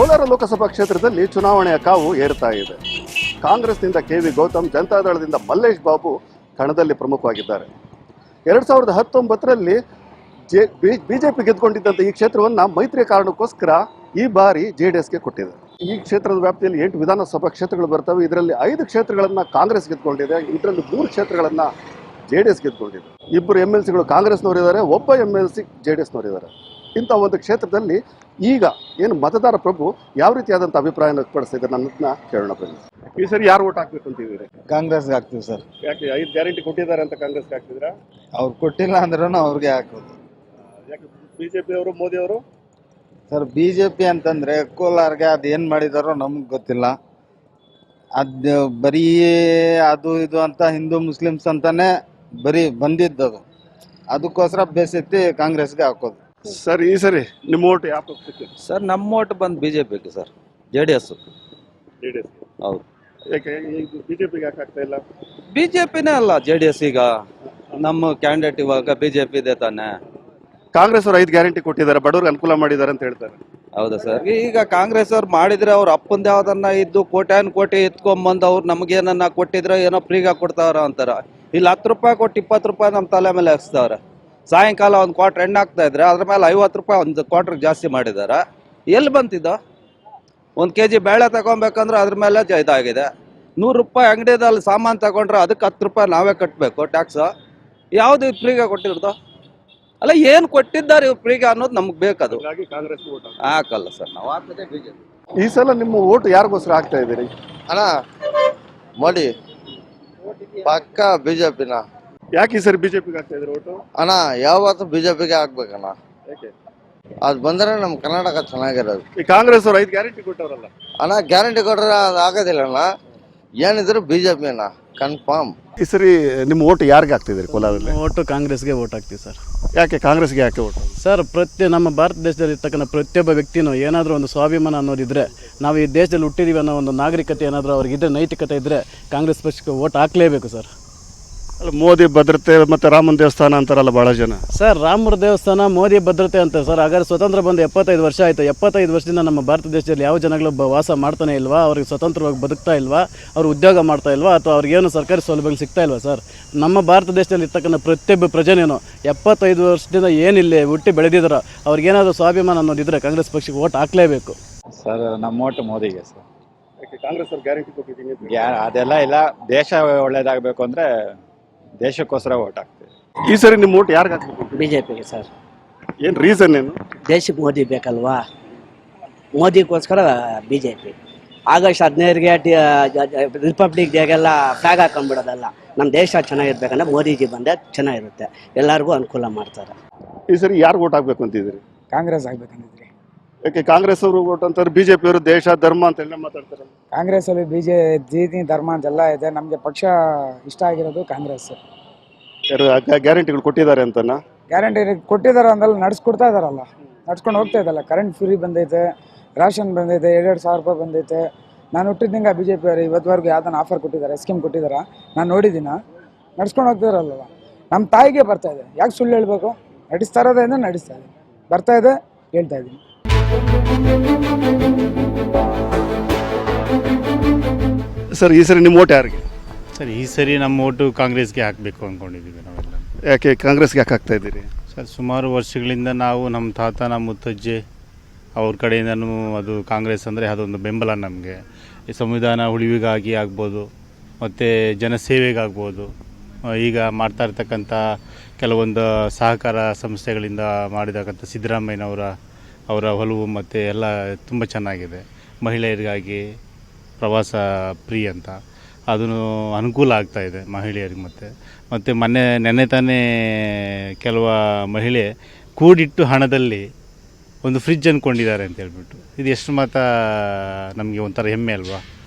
ಕೋಲಾರ ಲೋಕಸಭಾ ಕ್ಷೇತ್ರದಲ್ಲಿ ಚುನಾವಣೆಯ ಕಾವು ಏರ್ತಾ ಇದೆ. ಕಾಂಗ್ರೆಸ್ನಿಂದ ಕೆ.ವಿ. ಗೌತಮ್, ಜನತಾದಳದಿಂದ ಮಲ್ಲೇಶ್ ಬಾಬು ಕಣದಲ್ಲಿ ಪ್ರಮುಖವಾಗಿದ್ದಾರೆ. 2019ರಲ್ಲಿ ಬಿಜೆಪಿ ಗೆದ್ದುಕೊಂಡಿದ್ದಂಥ ಈ ಕ್ಷೇತ್ರವನ್ನು ಮೈತ್ರಿಯ ಕಾರಣಕ್ಕೋಸ್ಕರ ಈ ಬಾರಿ JDSಗೆ ಕೊಟ್ಟಿದೆ. ಈ ಕ್ಷೇತ್ರದ ವ್ಯಾಪ್ತಿಯಲ್ಲಿ 8 ವಿಧಾನಸಭಾ ಕ್ಷೇತ್ರಗಳು ಬರ್ತವೆ. ಇದರಲ್ಲಿ 5 ಕ್ಷೇತ್ರಗಳನ್ನು ಕಾಂಗ್ರೆಸ್ ಗೆದ್ದುಕೊಂಡಿದೆ. ಇದರಲ್ಲಿ 3 ಕ್ಷೇತ್ರಗಳನ್ನು JDS ಗೆದ್ದುಕೊಂಡಿದೆ. 2 MLCಗಳು ಕಾಂಗ್ರೆಸ್ನವರಿದ್ದಾರೆ, ಒಬ್ಬ MLC JDSನವರಿದ್ದಾರೆ. ಇಂಥ ಒಂದು ಕ್ಷೇತ್ರದಲ್ಲಿ ಈಗ ಏನು ಮತದಾರ ಪ್ರಭು ಯಾವ ರೀತಿಯಾದಂಥ ಅಭಿಪ್ರಾಯ ವ್ಯಕ್ತಪಡಿಸಿದ್ದಾರೆ ನನ್ನದನ್ನ ಕೇಳೋಣ ಬನ್ನಿ. ಈ ಸರಿ ಯಾರು ಓಟ್ ಹಾಕ್ಬೇಕು ಅಂತಿದ್ದೀರಿ? ಕಾಂಗ್ರೆಸ್ಗೆ ಹಾಕ್ತೀವಿ ಸರ್. ಯಾಕೆ 5 ಗ್ಯಾರಂಟಿ ಕೊಟ್ಟಿದ್ದಾರೆ ಅಂತ ಕಾಂಗ್ರೆಸ್ಗೆ ಹಾಕ್ತಿದ್ರಾ? ಅವ್ರು ಕೊಟ್ಟಿಲ್ಲ ಅಂದ್ರೂ ಅವ್ರಿಗೆ ಹಾಕೋದು. ಯಾಕೆ ಬಿಜೆಪಿ ಅವರು, ಮೋದಿ ಅವರು? ಸರ್ ಬಿಜೆಪಿ ಅಂತಂದ್ರೆ ಕೋಲಾರ್ಗೆ ಅದು ಏನು ಮಾಡಿದಾರೋ ನಮ್ಗೆ ಗೊತ್ತಿಲ್ಲ. ಅದು ಬರೀ ಅದು ಇದು ಅಂತ ಹಿಂದೂ ಮುಸ್ಲಿಮ್ಸ್ ಅಂತಾನೆ ಬರೀ ಬಂದಿದ್ದದು. ಅದಕ್ಕೋಸ್ಕರ ಬೇಸೆತ್ತಿ ಕಾಂಗ್ರೆಸ್ಗೆ ಹಾಕೋದು. ಸರ್ ಈ ಸರಿ ನಿಮ್ಮ ಓಟ್ ಯಾವ ಪಕ್ಷಕ್ಕೆ? ಸರ್ ನಮ್ಮ ಓಟ್ ಬಂದು ಬಿಜೆಪಿಗೆ ಸರ್, JDS. JDS. ಹೌದು. ಯಾಕೆ ಬಿಜೆಪಿಗೆ ಯಾಕೆ ಆಗ್ತಾ ಇಲ್ಲ? ಬಿಜೆಪಿನೇ ಅಲ್ಲ JDS. ಈಗ ನಮ್ಮ ಕ್ಯಾಂಡಿಡೇಟ್ ಇವಾಗ ಬಿಜೆಪಿ ಇದೆ ತಾನೆ. ಕಾಂಗ್ರೆಸ್ ಅವರು 5 ಗ್ಯಾರಂಟಿ ಕೊಟ್ಟಿದ್ದಾರೆ, ಬಡವ್ರಿಗೆ ಅನುಕೂಲ ಮಾಡಿದ್ದಾರೆ ಅಂತ ಹೇಳ್ತಾರೆ. ಹೌದಾ ಸರ್? ಈಗ ಕಾಂಗ್ರೆಸ್ ಅವ್ರು ಮಾಡಿದ್ರೆ ಅವ್ರು ಅಪ್ಪಂದ ಯಾವ್ದನ್ನ ಇದ್ದು ಕೋಟ್ಯಾನ್ ಕೋಟಿ ಎತ್ಕೊಂಬಂದು ಅವ್ರು ನಮಗೇನನ್ನ ಕೊಟ್ಟಿದ್ರೆ ಏನೋ ಫ್ರೀಗ ಕೊಡ್ತಾವ್ರ ಅಂತಾರ. ಇಲ್ಲಿ 10 ರೂಪಾಯಿ ಕೊಟ್ಟು 20 ರೂಪಾಯಿ ನಮ್ಮ ತಲೆ ಮೇಲೆ ಹಾಕ್ಸ್ತಾವ್ರೆ. ಸಾಯಂಕಾಲ 1 ಕ್ವಾರ್ಟರ್ ಎಣ್ಣೆ ಹಾಕ್ತಾ ಇದ್ರೆ ಅದ್ರ ಮೇಲೆ 50 ರೂಪಾಯಿ 1 ಕ್ವಾರ್ಟರ್ ಜಾಸ್ತಿ ಮಾಡಿದ್ದಾರೆ. ಎಲ್ಲಿ ಬಂತಿದ್ದು? 1 kg ಬೇಳೆ ತಗೊಬೇಕಂದ್ರೆ ಅದ್ರ ಮೇಲೆ ಇದಾಗಿದೆ. 100 ರೂಪಾಯಿ ಅಂಗಡಿಯಲ್ಲಿ ಸಾಮಾನು ತಗೊಂಡ್ರೆ ಅದಕ್ಕೆ 10 ರೂಪಾಯಿ ನಾವೇ ಕಟ್ಟಬೇಕು ಟ್ಯಾಕ್ಸ್. ಯಾವ್ದು ಫ್ರೀಗ ಕೊಟ್ಟಿರೋದು? ಅಲ್ಲ, ಏನು ಕೊಟ್ಟಿದ್ದಾರೆ ಇವ್ರು ಫ್ರೀಗ ಅನ್ನೋದು ನಮ್ಗೆ ಬೇಕದು. ಹಾಕಲ್ಲ ಸರ್ ನಾವು, ಹಾಕದೆ ಬಿಜೆಪಿ. ಈ ಸಲ ನಿಮ್ಮ ಓಟ್ ಯಾರಿಗೋಸ್ಕರ ಹಾಕ್ತಾ ಇದ್ದೀರಿ? ಅಣ್ಣ ಮೋದಿ ಪಕ್ಕ ಬಿಜೆಪಿನ. ಯಾಕೆ ಈ ಸರಿ ಬಿಜೆಪಿಗೆ ಹಾಕ್ತಾ ಇದ್ರಿ ಓಟು? ಅಣ್ಣ ಯಾವತ್ತು ಬಿಜೆಪಿಗೆ ಹಾಕ್ಬೇಕಣ್ಣ. ಯಾಕೆ? ಅದು ಬಂದ್ರೆ ನಮ್ಮ ಕರ್ನಾಟಕ ಚೆನ್ನಾಗಿರೋದು. ಈ ಕಾಂಗ್ರೆಸ್ ಅವ್ರು 5 ಗ್ಯಾರಂಟಿ ಕೊಟ್ಟವರಲ್ಲ ಅಣ್ಣ, ಗ್ಯಾರಂಟಿ ಕೊಟ್ರೆ ಅದು ಆಗೋದಿಲ್ಲ ಅಣ್ಣ. ಏನಿದ್ರು ಬಿಜೆಪಿ ಅಣ್ಣ ಕನ್ಫರ್ಮ್. ಈ ಸರಿ ನಿಮ್ಮ ಓಟ್ ಯಾರಿಗೆ ಹಾಕ್ತಿದ್ದೀರಿ ಕೋಲಾರದಲ್ಲಿ? ಓಟು ಕಾಂಗ್ರೆಸ್ಗೆ ಓಟ್ ಹಾಕ್ತೀವಿ ಸರ್. ಯಾಕೆ ಕಾಂಗ್ರೆಸ್ಗೆ ಯಾಕೆ ಓಟ್? ಸರ್, ನಮ್ಮ ಭಾರತ ದೇಶದಲ್ಲಿ ಇರ್ತಕ್ಕಂಥ ಪ್ರತಿಯೊಬ್ಬ ವ್ಯಕ್ತಿನೂ ಏನಾದರೂ ಒಂದು ಸ್ವಾಭಿಮಾನ ಅನ್ನೋದಿದ್ರೆ, ನಾವು ಈ ದೇಶದಲ್ಲಿ ಹುಟ್ಟಿದೀವಿ ಅನ್ನೋ ಒಂದು ನಾಗರಿಕತೆ ಏನಾದರೂ ಅವ್ರಿಗಿದ್ರೆ, ನೈತಿಕತೆ ಇದ್ದರೆ ಕಾಂಗ್ರೆಸ್ ಪಕ್ಷಕ್ಕೆ ಓಟ್ ಹಾಕಲೇಬೇಕು ಸರ್. ಅಲ್ಲ, ಮೋದಿ ಭದ್ರತೆ ಮತ್ತು ರಾಮನ ದೇವಸ್ಥಾನ ಅಂತಾರಲ್ಲ ಭಾಳ ಜನ. ಸರ್, ರಾಮರ ದೇವಸ್ಥಾನ, ಮೋದಿ ಭದ್ರತೆ ಅಂತ ಸರ್. ಹಾಗಾದ್ರೆ ಸ್ವತಂತ್ರ ಬಂದು 75 ವರ್ಷ ಆಯಿತು. 75 ವರ್ಷದಿಂದ ನಮ್ಮ ಭಾರತ ದೇಶದಲ್ಲಿ ಯಾವ ಜನಗಳು ವಾಸ ಮಾಡ್ತಾನೆ ಇಲ್ವಾ? ಅವ್ರಿಗೆ ಸ್ವತಂತ್ರವಾಗಿ ಬದುಕ್ತಾ ಇಲ್ವಾ? ಅವ್ರು ಉದ್ಯೋಗ ಮಾಡ್ತಾ ಇಲ್ವಾ? ಅಥವಾ ಅವ್ರಿಗೇನು ಸರ್ಕಾರಿ ಸೌಲಭ್ಯಗಳು ಸಿಗ್ತಾ ಇಲ್ವಾ ಸರ್? ನಮ್ಮ ಭಾರತ ದೇಶದಲ್ಲಿ ಇರ್ತಕ್ಕಂಥ ಪ್ರತಿಯೊಬ್ಬ ಪ್ರಜೆನೇನು 75 ವರ್ಷದಿಂದ ಏನಿಲ್ಲ ಹುಟ್ಟಿ ಬೆಳೆದಿದ್ದಾರೋ ಅವ್ರಿಗೇನಾದರೂ ಸ್ವಾಭಿಮಾನ ಅನ್ನೋದಿದ್ರೆ ಕಾಂಗ್ರೆಸ್ ಪಕ್ಷಕ್ಕೆ ಓಟ್ ಹಾಕಲೇಬೇಕು ಸರ್. ನಮ್ಮ ಓಟ್ ಮೋದಿಗೆ ಸರ್. ಕಾಂಗ್ರೆಸ್ ಅವ್ರು ಗ್ಯಾರಂಟಿ ಕೊಟ್ಟಿದ್ದೀನಿ ಅದೆಲ್ಲ ಇಲ್ಲ. ದೇಶ ಒಳ್ಳೇದಾಗಬೇಕು ಅಂದರೆ ದೇಶಕ್ಕೋಸ್ಕರ ಓಟ್ ಹಾಕ್ತೀವಿ. ಈ ಸರಿ ನಿಮ್ಮ ಓಟ್ ಯಾರಿಗೆ ಹಾಕ್ಬೇಕು? ಬಿಜೆಪಿಗೆ ಸರ್. ಏನು ರೀಸನ್ ಏನು? ದೇಶಕ್ಕೆ ಮೋದಿ ಬೇಕಲ್ವಾ, ಮೋದಿಗೋಸ್ಕರ ಬಿಜೆಪಿ. ಆಗಸ್ಟ್ 15ಗೆ ರಿಪಬ್ಲಿಕ್ ಡೇಗೆಲ್ಲ ಫ್ಲಾಗ್ ಹಾಕೊಂಡ್ಬಿಡೋದಲ್ಲ. ನಮ್ಮ ದೇಶ ಚೆನ್ನಾಗಿರ್ಬೇಕಂದ್ರೆ ಮೋದಿಜಿ ಬಂದರೆ ಚೆನ್ನಾಗಿರುತ್ತೆ, ಎಲ್ಲರಿಗೂ ಅನುಕೂಲ ಮಾಡ್ತಾರೆ. ಈ ಸರಿ ಯಾರು ಓಟ್ ಹಾಕ್ಬೇಕು ಅಂತಿದ್ದೀರಿ? ಕಾಂಗ್ರೆಸ್ ಆಗ್ಬೇಕಂತಿದ್ರಿ. ಯಾಕೆ ಕಾಂಗ್ರೆಸ್ ಅವರು ಓಟ್ ಅಂತಾರೆ, ಬಿಜೆಪಿ ಅವರು ದೇಶ ಧರ್ಮ ಅಂತೆಲ್ಲ ಮಾತಾಡ್ತಾರೆ. ಕಾಂಗ್ರೆಸ್ ಅಲ್ಲಿ ಜಾತಿ ಧರ್ಮ ಅಂತೆಲ್ಲ ಇದೆ. ನಮಗೆ ಪಕ್ಷ ಇಷ್ಟ ಆಗಿರೋದು ಕಾಂಗ್ರೆಸ್. ಗ್ಯಾರಂಟಿಗಳು ಕೊಟ್ಟಿದ್ದಾರೆ ಅಂತನ? ಗ್ಯಾರಂಟಿ ಕೊಟ್ಟಿದ್ದಾರೆ ಅಂದಲ್ಲ, ನಡ್ಸ್ಕೊಡ್ತಾ ಇದಾರಲ್ಲ, ನಡ್ಸ್ಕೊಂಡು ಹೋಗ್ತಾ ಇದ್ದಲ್ಲ. ಕರೆಂಟ್ ಫ್ರೀ ಬಂದೈತೆ, ರೇಷನ್ ಬಂದೈತೆ, 2,000 ರೂಪಾಯಿ ಬಂದೈತೆ. ನಾನು ಹುಟ್ಟಿದ್ದಂಗೆ BJP ಅವರು ಇವತ್ತುವರೆಗೂ ಯಾವ್ದನ್ನ ಆಫರ್ ಕೊಟ್ಟಿದ್ದಾರೆ, ಸ್ಕೀಮ್ ಕೊಟ್ಟಿದ್ದಾರೆ, ನಾನು ನೋಡಿದ್ದೀನ. ನಡ್ಸ್ಕೊಂಡು ಹೋಗ್ತಿದಾರಲ್ಲ, ನಮ್ಮ ತಾಯಿಗೆ ಬರ್ತಾ ಇದೆ. ಯಾಕೆ ಸುಳ್ಳು ಹೇಳ್ಬೇಕು? ನಡೆಸ್ತಾ ಇರೋದೇ ಅಂದರೆ ನಡೆಸ್ತಾ ಇದೆ, ಬರ್ತಾ ಇದೆ, ಹೇಳ್ತಾ ಇದ್ದೀನಿ. ಸರ್, ಈ ಸರಿ ನಿಮ್ಮ ಓಟ್ ಯಾರಿಗೆ? ಸರ್, ಈ ಸರಿ ನಮ್ಮ ಓಟು ಕಾಂಗ್ರೆಸ್ಗೆ ಹಾಕಬೇಕು ಅಂದ್ಕೊಂಡಿದ್ದೀವಿ ನಾವೆಲ್ಲ. ಯಾಕೆ ಕಾಂಗ್ರೆಸ್ಗೆ ಯಾಕೆ ಹಾಕ್ತಾ ಇದ್ದೀರಿ? ಸರ್, ಸುಮಾರು ವರ್ಷಗಳಿಂದ ನಾವು ನಮ್ಮ ತಾತ, ನಮ್ಮ ಮುತ್ತಜ್ಜೆ ಅವ್ರ ಕಡೆಯಿಂದನೂ ಅದು ಕಾಂಗ್ರೆಸ್ ಅಂದರೆ ಅದೊಂದು ಬೆಂಬಲ ನಮಗೆ. ಈ ಸಂವಿಧಾನ ಉಳಿವಿಗಾಗಿ ಆಗ್ಬೋದು, ಮತ್ತು ಜನಸೇವೆಗಾಗ್ಬೋದು, ಈಗ ಮಾಡ್ತಾ ಇರ್ತಕ್ಕಂಥ ಕೆಲವೊಂದು ಸಹಕಾರ ಸಂಸ್ಥೆಗಳಿಂದ ಮಾಡಿರ್ತಕ್ಕಂಥ ಅವರ ಒಲವು ಮತ್ತು ಎಲ್ಲ ತುಂಬ ಚೆನ್ನಾಗಿದೆ. ಮಹಿಳೆಯರಿಗಾಗಿ ಪ್ರವಾಸ ಫ್ರೀ ಅಂತ ಅದನ್ನು ಅನುಕೂಲ ಆಗ್ತಾಯಿದೆ ಮಹಿಳೆಯರಿಗೆ. ಮತ್ತು ನೆನ್ನೆ ತಾನೇ ಕೆಲವು ಮಹಿಳೆ ಕೂಡಿಟ್ಟು ಹಣದಲ್ಲಿ ಒಂದು ಫ್ರಿಜ್ ಅಂದ್ಕೊಂಡಿದ್ದಾರೆ ಅಂತ ಹೇಳ್ಬಿಟ್ಟು. ಇದು ಎಷ್ಟು ಮಾತ್ರ ನಮಗೆ ಒಂಥರ ಹೆಮ್ಮೆ ಅಲ್ವಾ?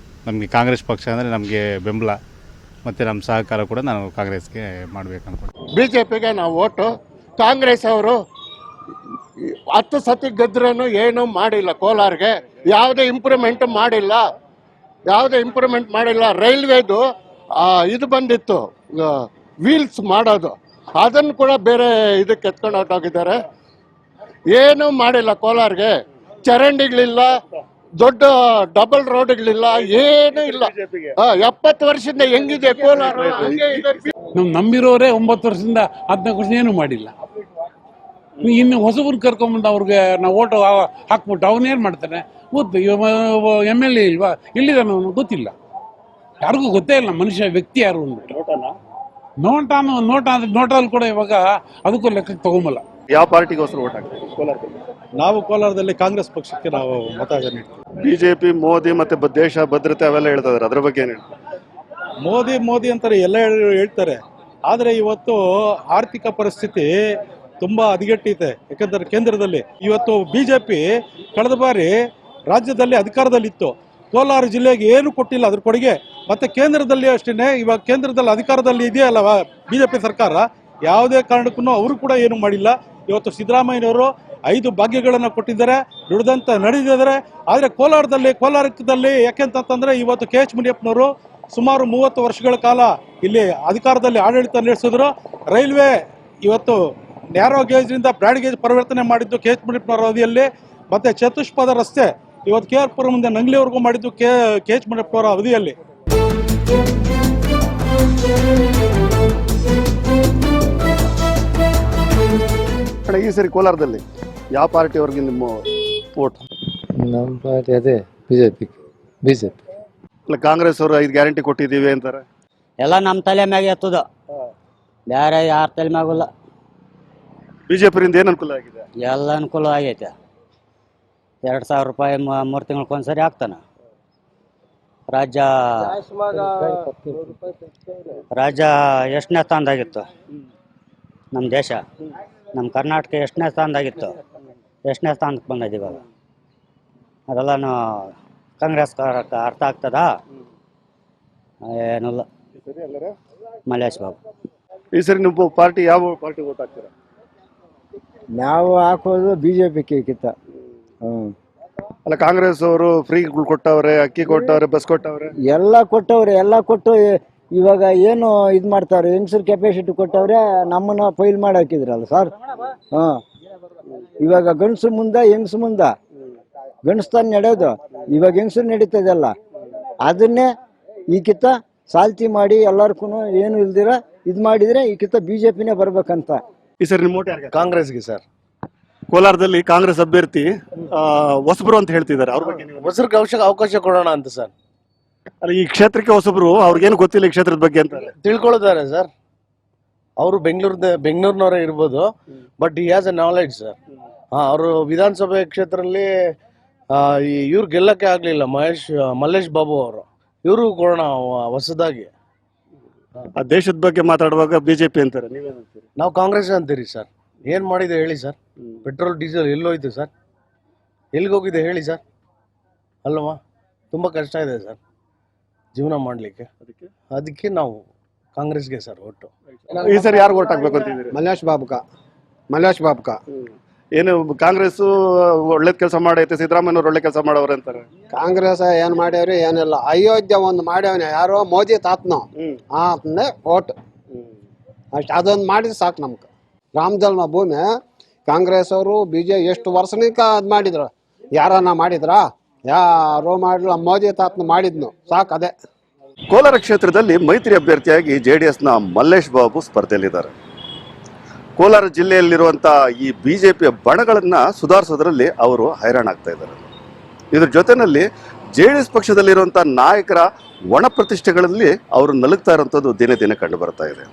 ನಮಗೆ ಕಾಂಗ್ರೆಸ್ ಪಕ್ಷ ಅಂದರೆ ನಮಗೆ ಬೆಂಬಲ ಮತ್ತು ನಮ್ಮ ಸಹಕಾರ ಕೂಡ ನಾವು ಕಾಂಗ್ರೆಸ್ಗೆ ಮಾಡಬೇಕು ಅಂದ್ಕೊಂಡು. BJPಗೆ ನಾವು ಓಟು. ಕಾಂಗ್ರೆಸ್ ಅವರು 10 ಸತಿ ಗೆದ್ರೂ ಏನೂ ಮಾಡಿಲ್ಲ. ಕೋಲಾರ್ಗೆ ಯಾವುದೇ ಇಂಪ್ರೂವ್ಮೆಂಟ್ ಮಾಡಿಲ್ಲ. ರೈಲ್ವೇದು ಇದು ಬಂದಿತ್ತು, ವೀಲ್ಸ್ ಮಾಡೋದು, ಅದನ್ನು ಕೂಡ ಬೇರೆ ಇದಕ್ಕೆ ಎತ್ಕೊಂಡು ಹೊರಟೋಗಿದ್ದಾರೆ. ಏನೂ ಮಾಡಿಲ್ಲ ಕೋಲಾರ್ಗೆ. ಚರಂಡಿಗಳಿಲ್ಲ, ದೊಡ್ಡ ಡಬಲ್ ರೋಡ್ಗಳಿಲ್ಲ, ಏನೂ ಇಲ್ಲ. 70 ವರ್ಷದಿಂದ ಹೆಂಗಿದೆ ಕೋಲಾರ, ಹಂಗೆ ಇದೆ. ನಾವು ನಂಬಿರೋರೇ 9 ವರ್ಷದಿಂದ 14 ವರ್ಷ ಏನು ಮಾಡಿಲ್ಲ. ಇನ್ನು ಹೊಸಬ್ರು ಕರ್ಕೊಂಬಂದು ಅವ್ರಿಗೆ ನಾವು ಓಟು ಹಾಕ್ಬಿಟ್ಟು ಅವನೇನು ಮಾಡ್ತಾನೆ ಗೊತ್ತು. MLA ಇಲ್ವಾ, ಎಲ್ಲಿದ್ದಾನೆ ಅವನು ಗೊತ್ತಿಲ್ಲ, ಯಾರಿಗೂ ಗೊತ್ತೇ ಇಲ್ಲ ಮನುಷ್ಯ ವ್ಯಕ್ತಿ ಯಾರು ಅಂದ್ಬಿಟ್ಟು. ನೋಟಲ್ಲಿ ಕೂಡ ಇವಾಗ ಅದಕ್ಕೂ ಲೆಕ್ಕಕ್ಕೆ ತಗೊಂಬಲ್ಲ. ಯಾವ ಪಾರ್ಟಿಗೋಸ್ಕರ ಓಟ್ ಹಾಕ್ತಾರೆ ಕೋಲಾರದಲ್ಲಿ? ನಾವು ಕೋಲಾರದಲ್ಲಿ ಕಾಂಗ್ರೆಸ್ ಪಕ್ಷಕ್ಕೆ ನಾವು ಮತ ನೀಡ್ತೀವಿ. ಬಿಜೆಪಿ ಮೋದಿ ಮತ್ತೆ ದೇಶ ಭದ್ರತೆ ಅವೆಲ್ಲ ಹೇಳ್ತಾ ಇದಾರೆ, ಅದ್ರ ಬಗ್ಗೆ ಏನ್ ಹೇಳ್ತಾರೆ? ಮೋದಿ ಅಂತಾರೆ, ಎಲ್ಲ ಹೇಳ್ತಾರೆ. ಆದರೆ ಇವತ್ತು ಆರ್ಥಿಕ ಪರಿಸ್ಥಿತಿ ತುಂಬಾ ಹದಗೆಟ್ಟಿದೆ. ಯಾಕಂದ್ರೆ ಕೇಂದ್ರದಲ್ಲಿ ಇವತ್ತು ಬಿಜೆಪಿ ಕಳೆದ ಬಾರಿ ರಾಜ್ಯದಲ್ಲಿ ಅಧಿಕಾರದಲ್ಲಿತ್ತು, ಕೋಲಾರ ಜಿಲ್ಲೆಗೆ ಏನು ಕೊಟ್ಟಿಲ್ಲ ಅದ್ರ ಕೊಡುಗೆ. ಮತ್ತೆ ಕೇಂದ್ರದಲ್ಲಿ ಅಷ್ಟೇ, ಇವಾಗ ಕೇಂದ್ರದಲ್ಲಿ ಅಧಿಕಾರದಲ್ಲಿ ಇದೆಯಲ್ಲ ಬಿಜೆಪಿ ಸರ್ಕಾರ, ಯಾವುದೇ ಕಾರಣಕ್ಕೂ ಅವರು ಕೂಡ ಏನು ಮಾಡಿಲ್ಲ. ಇವತ್ತು ಸಿದ್ದರಾಮಯ್ಯನವರು 5 ಭಾಗ್ಯಗಳನ್ನು ಕೊಟ್ಟಿದ್ದಾರೆ, ದುಡಿದಂತ ನಡೆದಿದ್ದಾರೆ. ಆದರೆ ಕೋಲಾರದಲ್ಲಿ ಯಾಕೆಂತಂದ್ರೆ ಇವತ್ತು KH ಮುನಿಯಪ್ಪನವರು ಸುಮಾರು 30 ವರ್ಷಗಳ ಕಾಲ ಇಲ್ಲಿ ಅಧಿಕಾರದಲ್ಲಿ ಆಡಳಿತ ನಡೆಸಿದ್ರು. ರೈಲ್ವೆ ಇವತ್ತು ನ್ಯಾರೋ ಗೇಜ್ನಿಂದ ಬ್ರಾಡ್ ಗೇಜ್ ಪರಿವರ್ತನೆ ಮಾಡಿದ್ದು KH ಮುನಿಯಪ್ಪನವರ ಅವಧಿಯಲ್ಲಿ. ಮತ್ತೆ ಚತುಷ್ಪಥ ರಸ್ತೆ ಇವತ್ತು KR ಪುರದಿಂದ ನಂಗ್ಲಿವರೆಗೂ ಮಾಡಿದ್ದು KH ಮುನಿಯಪ್ಪನವರ ಅವಧಿಯಲ್ಲಿ. ಈ ಸರಿ ಕೋಲಾರದಲ್ಲಿ ಯಾವ ಪಾರ್ಟಿಯವ್ರಿಗೆ ನಿಮ್ಮ ಓಟ್? ನಮ್ಮ ಪಾರ್ಟಿ ಅದೇ ಬಿಜೆಪಿ. ಅಲ್ಲ, ಕಾಂಗ್ರೆಸ್ ಅವರು 5 ಗ್ಯಾರಂಟಿ ಕೊಟ್ಟಿದ್ದೀವಿ ಅಂತಾರೆ. ಎಲ್ಲ ನಮ್ಮ ತಲೆ ಮ್ಯಾಗೆ ಎತ್ತದ, ಬೇರೆ ಯಾರ ತಲೆ ಮ್ಯಾಗಲ್ಲ. ಬಿಜೆಪಿಯಿಂದ ಏನು ಅನುಕೂಲ ಆಗಿದೆ? ಎಲ್ಲ ಅನುಕೂಲ ಆಗೈತೆ. 2,000 ರೂಪಾಯಿ 3 ತಿಂಗಳಿಗೊಂದ್ಸರಿ ಹಾಕ್ತಾನ. ರಾಜ್ಯ ಎಷ್ಟನೇ ಸ್ಥಾನದಾಗಿತ್ತು ನಮ್ಮ ದೇಶ? ನಮ್ಮ ಕರ್ನಾಟಕ ಎಷ್ಟನೇ ಸ್ಥಾನದಾಗಿತ್ತು? ಎಷ್ಟನೇ ಸ್ಥಾನಕ್ಕೆ ಬಂದದ್ದು ಇವಾಗ? ಅದೆಲ್ಲನೂ ಕಾಂಗ್ರೆಸ್ ಅರ್ಥ ಆಗ್ತದಾ? ಏನಿಲ್ಲ. ಮಲ್ಲೇಶ್ ಬಾಬು. ಈ ಸರಿ ನಿಮ್ಮ ಪಾರ್ಟಿ ಯಾವ ಪಾರ್ಟಿ ಓಟ್ ಹಾಕ್ತೀರಾ? ನಾವು ಹಾಕೋದು ಬಿಜೆಪಿ ಕಿತ್ತ. ಅಲ್ಲ, ಕಾಂಗ್ರೆಸ್ ಅವರು ಫ್ರೀಗಳು ಕೊಟ್ಟವ್ರೆ, ಅಕ್ಕಿ ಕೊಟ್ಟವ್ರೆ, ಬಸ್ ಕೊಟ್ಟವ್ರೆ, ಎಲ್ಲ ಕೊಟ್ಟವ್ರೆ. ಎಲ್ಲ ಕೊಟ್ಟು ಇವಾಗ ಏನು ಇದು ಮಾಡ್ತಾವ್ರೆ, ಹೆಂಗಸ್ರ ಕೆಪಾಸಿಟಿ ಕೊಟ್ಟವ್ರೆ, ನಮ್ಮನ್ನ ಫೈಲ್ ಮಾಡಿ ಹಾಕಿದ್ರಲ್ಲ ಸರ್. ಇವಾಗ ಗಂಡಸು ಮುಂದೆ ಹೆಂಗಸು ಮುಂದೆ ಗಂಡಸ್ತಾನ ನಡೆಯೋದು, ಇವಾಗ ಹೆಂಗಸರು ನಡೀತದಲ್ಲ. ಅದನ್ನೇ ಈ ಕಿತ್ತ ಸಾಲ್ತಿ ಮಾಡಿ ಎಲ್ಲರಿಗೂ ಏನು ಇಲ್ದಿರ ಇದು ಮಾಡಿದ್ರೆ ಈ ಕಿತ್ತ ಬಿಜೆಪಿನೇ ಬರ್ಬೇಕಂತ. ಈ ಸರಿ ನಿಮ್ಮ ಓಟ್ ಯಾರಿಗೆ? ಕಾಂಗ್ರೆಸ್ಗೆ ಸರ್. ಕೋಲಾರದಲ್ಲಿ ಕಾಂಗ್ರೆಸ್ ಅಭ್ಯರ್ಥಿ ಹೊಸಬ್ರು ಅಂತ ಹೇಳ್ತಿದ್ದಾರೆ, ಅವ್ರ ಬಗ್ಗೆ ನೀವು? ಹೊಸರಿಗೆ ಅವಕಾಶ ಕೊಡೋಣ ಅಂತ ಸರ್. ಅಲ್ಲ, ಈ ಕ್ಷೇತ್ರಕ್ಕೆ ಹೊಸಬ್ರು, ಅವ್ರಿಗೇನು ಗೊತ್ತಿಲ್ಲ ಈ ಕ್ಷೇತ್ರದ ಬಗ್ಗೆ ಅಂತ ತಿಳ್ಕೊಳ್ತಾರೆ ಸರ್. ಅವರು ಬೆಂಗಳೂರಿನವರೇ ಇರ್ಬೋದು, ಬಟ್ ಈ ಹ್ಯಾಸ್ ಎ ನಾಲೆಡ್ಜ್ ಸರ್. ಅವರು ವಿಧಾನಸಭೆ ಕ್ಷೇತ್ರದಲ್ಲಿ ಇವ್ರು ಗೆಲ್ಲಕ್ಕೆ ಆಗ್ಲಿಲ್ಲ, ಮಲ್ಲೇಶ್ ಬಾಬು ಅವರು. ಇವರು ಕೊಡೋಣ ಹೊಸದಾಗಿ. ದೇಶದ ಬಗ್ಗೆ ಮಾತಾಡುವಾಗ ಬಿಜೆಪಿ ಅಂತಾರೆ, ನೀವೇನಂತೀರಿ? ನಾವು ಕಾಂಗ್ರೆಸ್ ಅಂತೀರಿ ಸರ್. ಏನ್ ಮಾಡಿದೆ ಹೇಳಿ ಸರ್? ಪೆಟ್ರೋಲ್ ಡೀಸೆಲ್ ಎಲ್ಲೋಯ್ತು ಸರ್? ಎಲ್ಲಿಗೋಗಿದೆ ಹೇಳಿ ಸರ್? ಅಲ್ವಾ, ತುಂಬಾ ಕಷ್ಟ ಇದೆ ಸರ್ ಜೀವನ ಮಾಡ್ಲಿಕ್ಕೆ. ಅದಕ್ಕೆ ನಾವು ಕಾಂಗ್ರೆಸ್ಗೆ ಸರ್ ಒಟ್ಟು. ಈ ಸರಿ ಯಾರು ಓಟ್ ಹಾಕ್ಬೇಕು ಅಂತಿದ್ದೀರಿ? ಮಲ್ಲೇಶ್ ಬಾಬುಕ. ಏನು ಕಾಂಗ್ರೆಸ್ ಒಳ್ಳೇದ್ ಕೆಲಸ ಮಾಡೈತೆ, ಸಿದ್ದರಾಮಯ್ಯವ್ರು ಒಳ್ಳೆ ಕೆಲಸ ಮಾಡವ್ರೆ ಅಂತಾರೆ. ಕಾಂಗ್ರೆಸ್ ಏನ್ ಮಾಡ್ಯಾವ್ರಿ ಏನಿಲ್ಲ. ಅಯೋಧ್ಯೆ ಒಂದು ಮಾಡ್ಯಾವನ ಯಾರೋ ಮೋದಿ ತಾತ್ನ ಆತನೇ ಓಟ್ ಅಷ್ಟು. ಅದೊಂದು ಮಾಡಿದ್ರೆ ಸಾಕು ನಮ್ಗೆ. ರಾಮ ಜನ್ಮ ಭೂಮಿ ಕಾಂಗ್ರೆಸ್ ಅವರು ಎಷ್ಟು ವರ್ಷನಿಕ ಅದ್ ಮಾಡಿದ್ರು? ಯಾರನ್ನ ಮಾಡಿದ್ರ? ಯಾರೋ ಮಾಡಿಲ್ಲ, ಮೋದಿ ತಾತ್ನ ಮಾಡಿದ್ನು ಸಾಕು. ಅದೇ ಕೋಲಾರ ಕ್ಷೇತ್ರದಲ್ಲಿ ಮೈತ್ರಿ ಅಭ್ಯರ್ಥಿಯಾಗಿ JDSನ ಮಲ್ಲೇಶ್ ಬಾಬು ಸ್ಪರ್ಧೆಯಲ್ಲಿದ್ದಾರೆ. ಕೋಲಾರ ಜಿಲ್ಲೆಯಲ್ಲಿರುವಂತಹ ಈ ಬಿಜೆಪಿಯ ಬಣಗಳನ್ನ ಸುಧಾರಿಸೋದ್ರಲ್ಲಿ ಅವರು ಹೈರಾಣಾಗ್ತಾ ಇದ್ದಾರೆ. ಇದ್ರ ಜೊತೆಯಲ್ಲಿ JDS ಪಕ್ಷದಲ್ಲಿರುವಂತಹ ನಾಯಕರ ಒಣ ಪ್ರತಿಷ್ಠೆಗಳಲ್ಲಿ ಅವರು ನಲುಗ್ತಾ ಇರುವಂಥದ್ದು ದಿನೇ ದಿನೇ ಕಂಡು ಬರ್ತಾ ಇದೆ.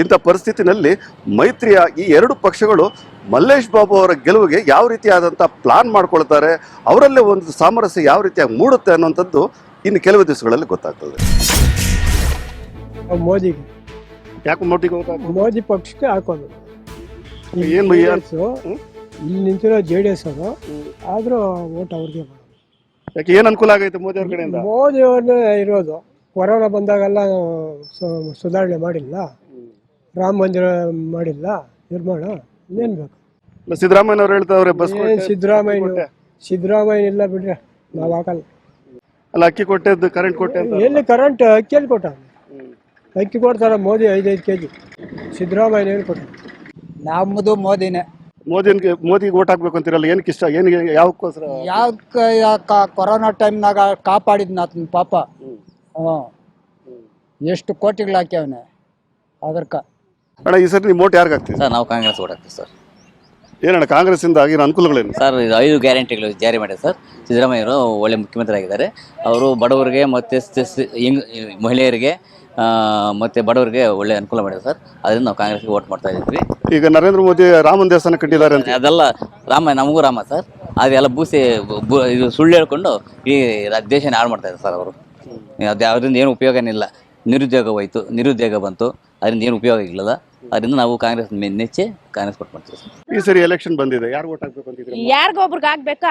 ಇಂಥ ಪರಿಸ್ಥಿತಿನಲ್ಲಿ ಮೈತ್ರಿಯ ಈ 2 ಪಕ್ಷಗಳು ಮಲ್ಲೇಶ್ ಬಾಬು ಅವರ ಗೆಲುವಿಗೆ ಯಾವ ರೀತಿಯಾದಂಥ ಪ್ಲಾನ್ ಮಾಡ್ಕೊಳ್ತಾರೆ, ಅವರಲ್ಲೇ ಒಂದು ಸಾಮರಸ್ಯ ಯಾವ ರೀತಿಯಾಗಿ ಮೂಡುತ್ತೆ ಅನ್ನುವಂಥದ್ದು ಇನ್ನು ಕೆಲವು ದಿವಸಗಳಲ್ಲಿ ಗೊತ್ತಾಗ್ತದೆ. ಮೋದಿಗೆ ಯಾಕೆ ಮೋದಿ ಪಕ್ಷಕ್ಕೆ ಹಾಕೋದು. ಏನು ಇಲ್ಲಿ ನಿಂತಿರೋ JDS ಅವರು ಆದ್ರೂ ಓಟ್ ಅವ್ರಿಗೆ. ಯಾಕೆ ಏನು ಅನುಕೂಲ ಆಗೈತೆ ಮೋದಿ ಅವ್ರ ಕಡೆಯಿಂದ? ಮೋದಿ ಅವ್ರನ್ನೇ ಇರೋದು. ಕೊರೋನಾ ಬಂದಾಗೆಲ್ಲ ಸುಧಾರಣೆ ಮಾಡಿಲ್ಲ, ರಾಮ ಮಂದಿರ ಮಾಡಿಲ್ಲ, ನಿರ್ಮಾಣ ಇನ್ನೇನು ಬೇಕು? ಸಿದ್ದರಾಮಯ್ಯವ್ರು ಹೇಳ್ತಾವ್ರೆ ಬಸ್ ಸಿದ್ದರಾಮಯ್ಯ ಇಲ್ಲ ಬಿಡ್ರಿ, ನಾವು ಹಾಕಲ್ಲ. ಅಲ್ಲ, ಅಕ್ಕಿ ಕೊಟ್ಟದ್ದು, ಕರೆಂಟ್ ಕೊಟ್ಟೆ, ಎಲ್ಲಿ ಕರೆಂಟ್? ಅಕ್ಕಿಯಲ್ಲಿ ಕೊಟ್ಟ. ಅಕ್ಕಿ ಕೊಡ್ತಾರ ಮೋದಿ 5-5 kg. ಸಿದ್ದರಾಮಯ್ಯ ಏನು ಕೊಟ್ಟ? ನಮ್ಮದು ಮೋದಿನೇ. ಮೋದಿಗೆ ಓಟ್ ಹಾಕ್ಬೇಕು ಅಂತಿರಲ್ಲ, ಏನಕ್ಕೆ ಇಷ್ಟ, ಏನಿಗೆ, ಯಾವಕ್ಕೋಸ್ಕರ? ಕೊರೋನಾ ಟೈಮ್ನಾಗ ಕಾಪಾಡಿದ್ನ ಆತನ ಪಾಪ. ಎಷ್ಟು ಕೋಟಿಗಳು ಹಾಕ್ಯವನೆ ಅದಕ್ಕ. ಅಣ್ಣ, ಈ ಸರಿ ನೀವು ಓಟ್ ಯಾರಿಗೆ ಹಾಕ್ತೀವಿ? ಸರ್ ನಾವು ಕಾಂಗ್ರೆಸ್ ಓಟ್ ಹಾಕ್ತೀವಿ ಸರ್. ಏನಣ್ಣ, ಕಾಂಗ್ರೆಸ್ ಇಂದ ಆಗಿರೋ ಅನುಕೂಲಗಳೇನು? ಸರ್ ಇದು 5 ಗ್ಯಾರಂಟಿಗಳು ಜಾರಿ ಮಾಡಿದೆ ಸರ್. ಸಿದ್ದರಾಮಯ್ಯವರು ಒಳ್ಳೆ ಮುಖ್ಯಮಂತ್ರಿ ಆಗಿದ್ದಾರೆ. ಅವರು ಬಡವರಿಗೆ ಮತ್ತು ಮಹಿಳೆಯರಿಗೆ ಮತ್ತು ಬಡವರಿಗೆ ಒಳ್ಳೆ ಅನುಕೂಲ ಮಾಡಿದೆ ಸರ್. ಅದರಿಂದ ನಾವು ಕಾಂಗ್ರೆಸ್ಗೆ ವೋಟ್ ಮಾಡ್ತಾ ಇದ್ದೀವಿ. ಈಗ ನರೇಂದ್ರ ಮೋದಿ ರಾಮನ ದೇವಸ್ಥಾನ ಕಟ್ಟಿದ್ದಾರೆ ಅಂತ, ಅದೆಲ್ಲ ನಮಗೂ ರಾಮ ಸರ್. ಅದೆಲ್ಲ ಇದು ಸುಳ್ಳು ಹೇಳ್ಕೊಂಡು ಈ ದೇಶನ ಹಾಳು ಮಾಡ್ತಾ ಇದ್ದಾರೆ ಸರ್ ಅವರು. ಅದರಿಂದ ಏನು ಉಪಯೋಗನೇ ಇಲ್ಲ. ನಿರುದ್ಯೋಗ ಬಂತು, ಅದರಿಂದ ಏನು ಉಪಯೋಗ ಇಲ್ಲದ. ಅದರಿಂದ ನಾವು ಕಾಂಗ್ರೆಸ್ ನೆಚ್ಚಿ ಕಾಂಗ್ರೆಸ್ ಕೊಟ್ಟು ಮಾಡ್ತೀವಿ ಸರ್. ಈ ಸರಿ ಎಲೆಕ್ಷನ್ ಬಂದಿದೆ, ಯಾರು ಓಟ್ ಹಾಕ್ಬೇಕು ಅಂತಿದ್ರೆ? ಯಾರಿಗೊಬ್ರಿಗೆ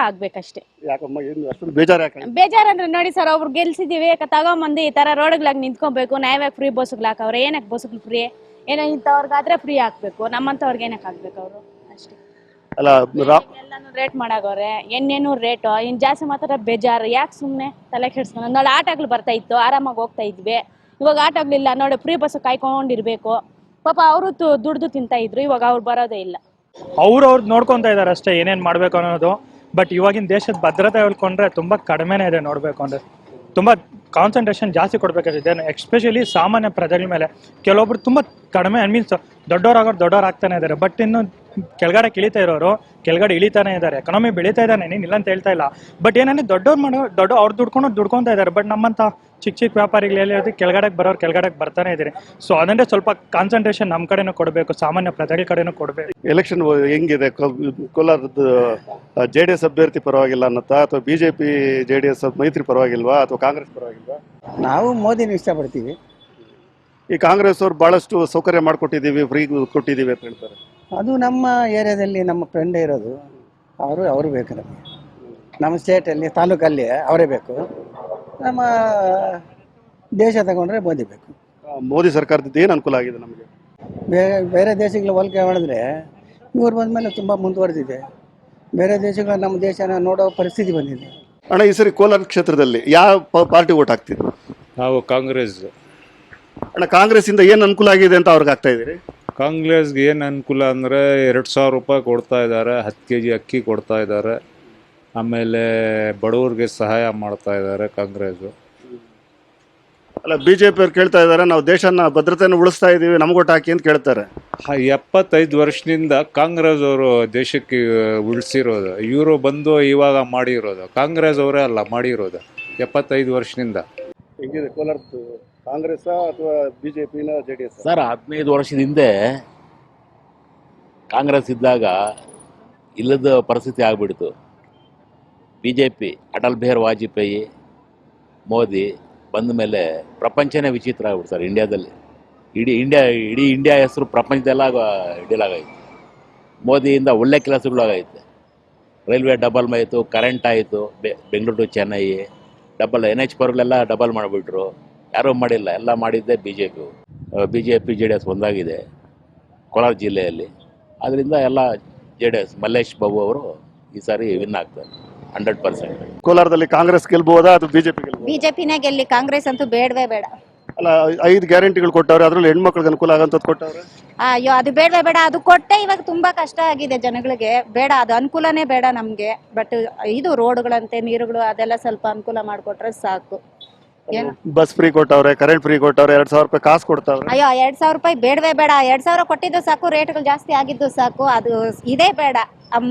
ಆಗ್ಬೇಕಷ್ಟೇ. ಯಾಕಮ್ಮ, ಏನು ಅಷ್ಟೊಂದು ಬೇಜಾರು ಯಾಕೆ? ಬೇಜಾರಂದ್ರೆ ನೋಡಿ ಸರ್, ಒಬ್ರು ಗೆಲ್ಸಿದೀವಿ, ತಗೊಂಬಂದು ಈ ತರ ರೋಡ್ಗಳಾಗ ನಿಂತ್ಕೊಬೇಕು. ನಾವ್ಯಾಕೆ ಫ್ರೀ ಬಸ್ಗಳು ಹಾಕವ್ರೆ? ಏನಕ್ಕೆ ಬಸ್ಗಳು ಫ್ರೀ? ಏನೋ ಇಂಥವ್ರಿಗಾದ್ರೆ ಫ್ರೀ ಹಾಕ್ಬೇಕು, ನಮ್ಮಂಥವ್ರಿಗೆ ಏನಕ್ಕೆ ಹಾಕ್ಬೇಕು ಅವರು? ಅಷ್ಟೇ ಅಲ್ಲ, ಎಲ್ಲಾನು ರೇಟ್ ಮಾಡಾಗವ್ರೆ, ಏನೇನು ರೇಟು ಇನ್ನು ಜಾಸ್ತಿ ಮಾತ್ರ ಬೇಜಾರು. ಯಾಕೆ ಸುಮ್ಮನೆ ತಲೆ ಕೆಡ್ಸ್ಕೊಂಡು? ನಾಳೆ ಆಟೋಗಳು ಬರ್ತಾ ಇತ್ತು, ಆರಾಮಾಗಿ ಹೋಗ್ತಾ ಇದ್ವಿ. ಇವಾಗ ಆಟೋಗಳಿಲ್ಲ ನೋಡಿ, ಫ್ರೀ ಬಸ್ ಕಾಯ್ಕೊಂಡಿರ್ಬೇಕು. ಪಾಪ ಅವರು ದುಡ್ದು ತಿಂತಾ ಇದ್ರು, ಇವಾಗ ಅವ್ರು ಬರೋದೇ ಇಲ್ಲ. ಅವ್ರದ್ದು ನೋಡ್ಕೊತಾ ಇದ್ದಾರೆ ಅಷ್ಟೇ ಏನೇನು ಮಾಡಬೇಕು ಅನ್ನೋದು. ಬಟ್ ಇವಾಗಿನ ದೇಶದ ಭದ್ರತೆ ಹೇಳ್ಕೊಂಡ್ರೆ ತುಂಬ ಕಡಿಮೆನೇ ಇದೆ. ನೋಡಬೇಕು ಅಂದರೆ ತುಂಬ ಕಾನ್ಸಂಟ್ರೇಷನ್ ಜಾಸ್ತಿ ಕೊಡಬೇಕಾಗಿದೆ, ಎಸ್ಪೆಷಲಿ ಸಾಮಾನ್ಯ ಪ್ರಜೆಗಳ ಮೇಲೆ. ಕೆಲವೊಬ್ರು ತುಂಬ ಕಡಿಮೆ, ಮೀನ್ಸ್ ದೊಡ್ಡವ್ರು ಆಗ್ತಾನೆ ಇದ್ದಾರೆ. ಬಟ್ ಇನ್ನು ಕೆಳಗಡೆ ಇಳಿತಾ ಇರೋರು ಕೆಳಗಡೆ ಇಳಿತಾನೆ ಇದ್ದಾರೆ. ಎಕನಾಮಿ ಬೆಳೀತಾ ಇದ್ದಾನೆ, ಇಲ್ಲ ಅಂತ ಹೇಳ್ತಾ ಇಲ್ಲ. ಬಟ್ ಏನಂದ್ರೆ ಅವ್ರು ದುಡ್ಕೊತಾ ಇದ್ದಾರೆ. ಬಟ್ ನಮ್ಮಂತ ಚಿಕ್ಕ ವ್ಯಾಪಾರಿಗಳು ಹೇಳಿ ಕೆಳಗಡೆಗೆ ಕೆಳಗಡೆಗೆ ಬರ್ತಾನೆ ಇದ್ದಾರೆ. ಸೊ ಅದನ್ನೇ ಸ್ವಲ್ಪ ಕಾನ್ಸಂಟ್ರೇಷನ್ ನಮ್ಮ ಕಡೆನೂ ಕೊಡಬೇಕು, ಸಾಮಾನ್ಯ ಪ್ರಜೆಗಳ ಕಡೆನೂ ಕೊಡಬೇಕು. ಎಲೆಕ್ಷನ್ ಹೆಂಗಿದೆ? ಕೋಲಾರದ JDS ಅಭ್ಯರ್ಥಿ ಪರವಾಗಿಲ್ಲ ಅನ್ನತ್ತಾ, ಅಥವಾ ಬಿಜೆಪಿ JDS ಮೈತ್ರಿ ಪರವಾಗಿಲ್ವಾ, ಅಥವಾ ಕಾಂಗ್ರೆಸ್ ಪರವಾಗಿಲ್ವಾ? ನಾವು ಮೋದಿನ ಇಷ್ಟಪಡ್ತೀವಿ. ಈ ಕಾಂಗ್ರೆಸ್ ಅವ್ರು ಬಹಳಷ್ಟು ಸೌಕರ್ಯ ಮಾಡಿಕೊಟ್ಟಿದ್ದೀವಿ, ಫ್ರೀ ಕೊಟ್ಟಿದ್ದೀವಿ ಅಂತ ಹೇಳ್ತಾರೆ. ಅದು ನಮ್ಮ ಏರಿಯಾದಲ್ಲಿ ನಮ್ಮ ಫ್ರೆಂಡ್ ಇರೋದು, ಅವರು ಬೇಕು ನಮಗೆ. ನಮ್ಮ ಸ್ಟೇಟಲ್ಲಿ ತಾಲೂಕಲ್ಲಿ ಅವರೇ ಬೇಕು. ನಮ್ಮ ದೇಶ ತಗೊಂಡ್ರೆ ಮೋದಿ ಬೇಕು. ಮೋದಿ ಸರ್ಕಾರದಿಂದ ಏನು ಅನುಕೂಲ ಆಗಿದೆ ನಮಗೆ? ಬೇರೆ ದೇಶಗಳ ಹೋಲಿಕೆ ಮಾಡಿದ್ರೆ ಇವ್ರು ಬಂದಮೇಲೆ ತುಂಬ ಮುಂದುವರೆದಿದೆ. ಬೇರೆ ದೇಶಗಳ ನಮ್ಮ ದೇಶನ ನೋಡೋ ಪರಿಸ್ಥಿತಿ ಬಂದಿದೆ. ಅಣ್ಣ, ಈ ಸರಿ ಕೋಲಾರ ಕ್ಷೇತ್ರದಲ್ಲಿ ಯಾವ ಪಾರ್ಟಿ ಓಟ್ ಹಾಕ್ತಿದ್ರು? ನಾವು ಕಾಂಗ್ರೆಸ್. ಅಣ್ಣ, ಕಾಂಗ್ರೆಸ್ ಇಂದ ಏನು ಅನುಕೂಲ ಆಗಿದೆ ಅಂತ ಅವ್ರಿಗೆ ಆಗ್ತಾ ಇದ್ದೀರಿ? ಕಾಂಗ್ರೆಸ್ಗೆ ಏನು ಅನುಕೂಲ ಅಂದರೆ 2,000 ರೂಪಾಯಿ ಕೊಡ್ತಾ ಇದ್ದಾರೆ, 10 kg ಅಕ್ಕಿ ಕೊಡ್ತಾ ಇದ್ದಾರೆ, ಆಮೇಲೆ ಬಡವ್ರಿಗೆ ಸಹಾಯ ಮಾಡ್ತಾ ಇದ್ದಾರೆ ಕಾಂಗ್ರೆಸ್ಸು. ಅಲ್ಲ, BJP ಅವ್ರು ಕೇಳ್ತಾ ಇದ್ದಾರೆ, ನಾವು ದೇಶನ ಭದ್ರತೆಯನ್ನು ಉಳಿಸ್ತಾ ಇದ್ದೀವಿ, ನಮ್ಗೆ ಓಟ್ ಹಾಕಿ ಅಂತ ಕೇಳ್ತಾರೆ. 75 ವರ್ಷದಿಂದ ಕಾಂಗ್ರೆಸ್ ಅವರು ದೇಶಕ್ಕೆ ಉಳಿಸಿರೋದು. ಇವರು ಬಂದು ಇವಾಗ ಮಾಡಿರೋದು, ಕಾಂಗ್ರೆಸ್ ಅವರೇ ಅಲ್ಲ ಮಾಡಿರೋದು 75 ವರ್ಷದಿಂದ. ಹೆಂಗಿದೆ ಕೋಲಾರದ್ದು? ಕಾಂಗ್ರೆಸ್ ಅಥವಾ ಬಿಜೆಪಿನ JDS? ಸರ್, 15 ವರ್ಷದ ಹಿಂದೆ ಕಾಂಗ್ರೆಸ್ ಇದ್ದಾಗ ಇಲ್ಲದ ಪರಿಸ್ಥಿತಿ ಆಗಿಬಿಡ್ತು. BJP ಅಟಲ್ ಬಿಹಾರಿ ವಾಜಪೇಯಿ ಮೋದಿ ಬಂದ ಮೇಲೆ ಪ್ರಪಂಚನೇ ವಿಚಿತ್ರ ಆಗ್ಬಿಡ್ತು ಸರ್. ಇಂಡಿಯಾದಲ್ಲಿ ಇಡೀ ಇಂಡಿಯಾ ಹೆಸರು ಪ್ರಪಂಚದೆಲ್ಲ ಇಡಲಾಗೈತೆ. ಮೋದಿಯಿಂದ ಒಳ್ಳೆ ಕೆಲಸಗಳಾಗೈತೆ. ರೈಲ್ವೆ ಡಬಲ್ ಆಯಿತು, ಕರೆಂಟ್ ಆಯಿತು, Bengaluru to Chennai double, NH ಪರ್ಗಳೆಲ್ಲ ಡಬಲ್ ಮಾಡಿಬಿಟ್ರು. ಯಾರೂ ಮಾಡಿಲ್ಲ, ಎಲ್ಲ ಮಾಡಿದ್ದೆ BJP JDS ಒಂದಾಗಿದೆ ಕೋಲಾರ ಜಿಲ್ಲೆಯಲ್ಲಿ. ಅದರಿಂದ ಎಲ್ಲ JDS ಮಲ್ಲೇಶ್ ಬಾಬು ಅವರು ಈ ಸಾರಿ ವಿನ್ ಆಗ್ತಾರೆ 100%. ಕೋಲಾರದಲ್ಲಿ ಕಾಂಗ್ರೆಸ್ ಗೆಲ್ಬಹುದಾ ಅಥವಾ ಬಿಜೆಪಿ ಗೆಲ್ಬಹುದಾ? ಬಿಜೆಪಿನೇ ಗೆಲ್ಲಿ, ಕಾಂಗ್ರೆಸ್ ಅಂತೂ ಬೇಡವೇ ಬೇಡ. ಅಲ್ಲ, 5 ಗ್ಯಾರಂಟಿಗಳು ಕೊಟ್ಟವ್ರೆ, ಅದ್ರಲ್ಲಿ ಹೆಣ್ಮಕ್ಳಿಗೆ ಅನುಕೂಲ ಆಗಂತದ್ದು ಕೊಟ್ಟವ್ರೆ. ಅಯ್ಯೋ, ಅದು ಬೇಡವೇ ಬೇಡ. ಅದು ಕೊಟ್ಟೆ ಇವಾಗ ತುಂಬಾ ಕಷ್ಟ ಆಗಿದೆ ಜನಗಳಿಗೆ. ಬೇಡ, ಅದು ಅನುಕೂಲನೇ ಬೇಡ ನಮ್ಗೆ. ಬಟ್ ಇದು ರೋಡ್ಗಳಂತೆ ನೀರುಗಳು ಅದೆಲ್ಲ ಸ್ವಲ್ಪ ಅನುಕೂಲ ಮಾಡಿಕೊಟ್ರೆ ಸಾಕು. ಬಸ್ ಫ್ರೀ ಕೊಟ್ಟವ್ರೆ, ಕರೆಂಟ್ ಫ್ರೀ ಕೊಟ್ಟವ್ರೆ, 2,000 ರೂಪಾಯಿ ಕಾಸು ಕೊಡ್ತಾವ್ರೆ. ಅಯ್ಯೋ, 2,000 ರೂಪಾಯಿ ಬೇಡವೇ ಬೇಡ. 2,000 ಕೊಟ್ಟಿದ್ದು ಸಾಕು, ರೇಟ್ಗಳು ಜಾಸ್ತಿ ಆಗಿದ್ದು ಸಾಕು. ಅದು ಇದೇ ಬೇಡ.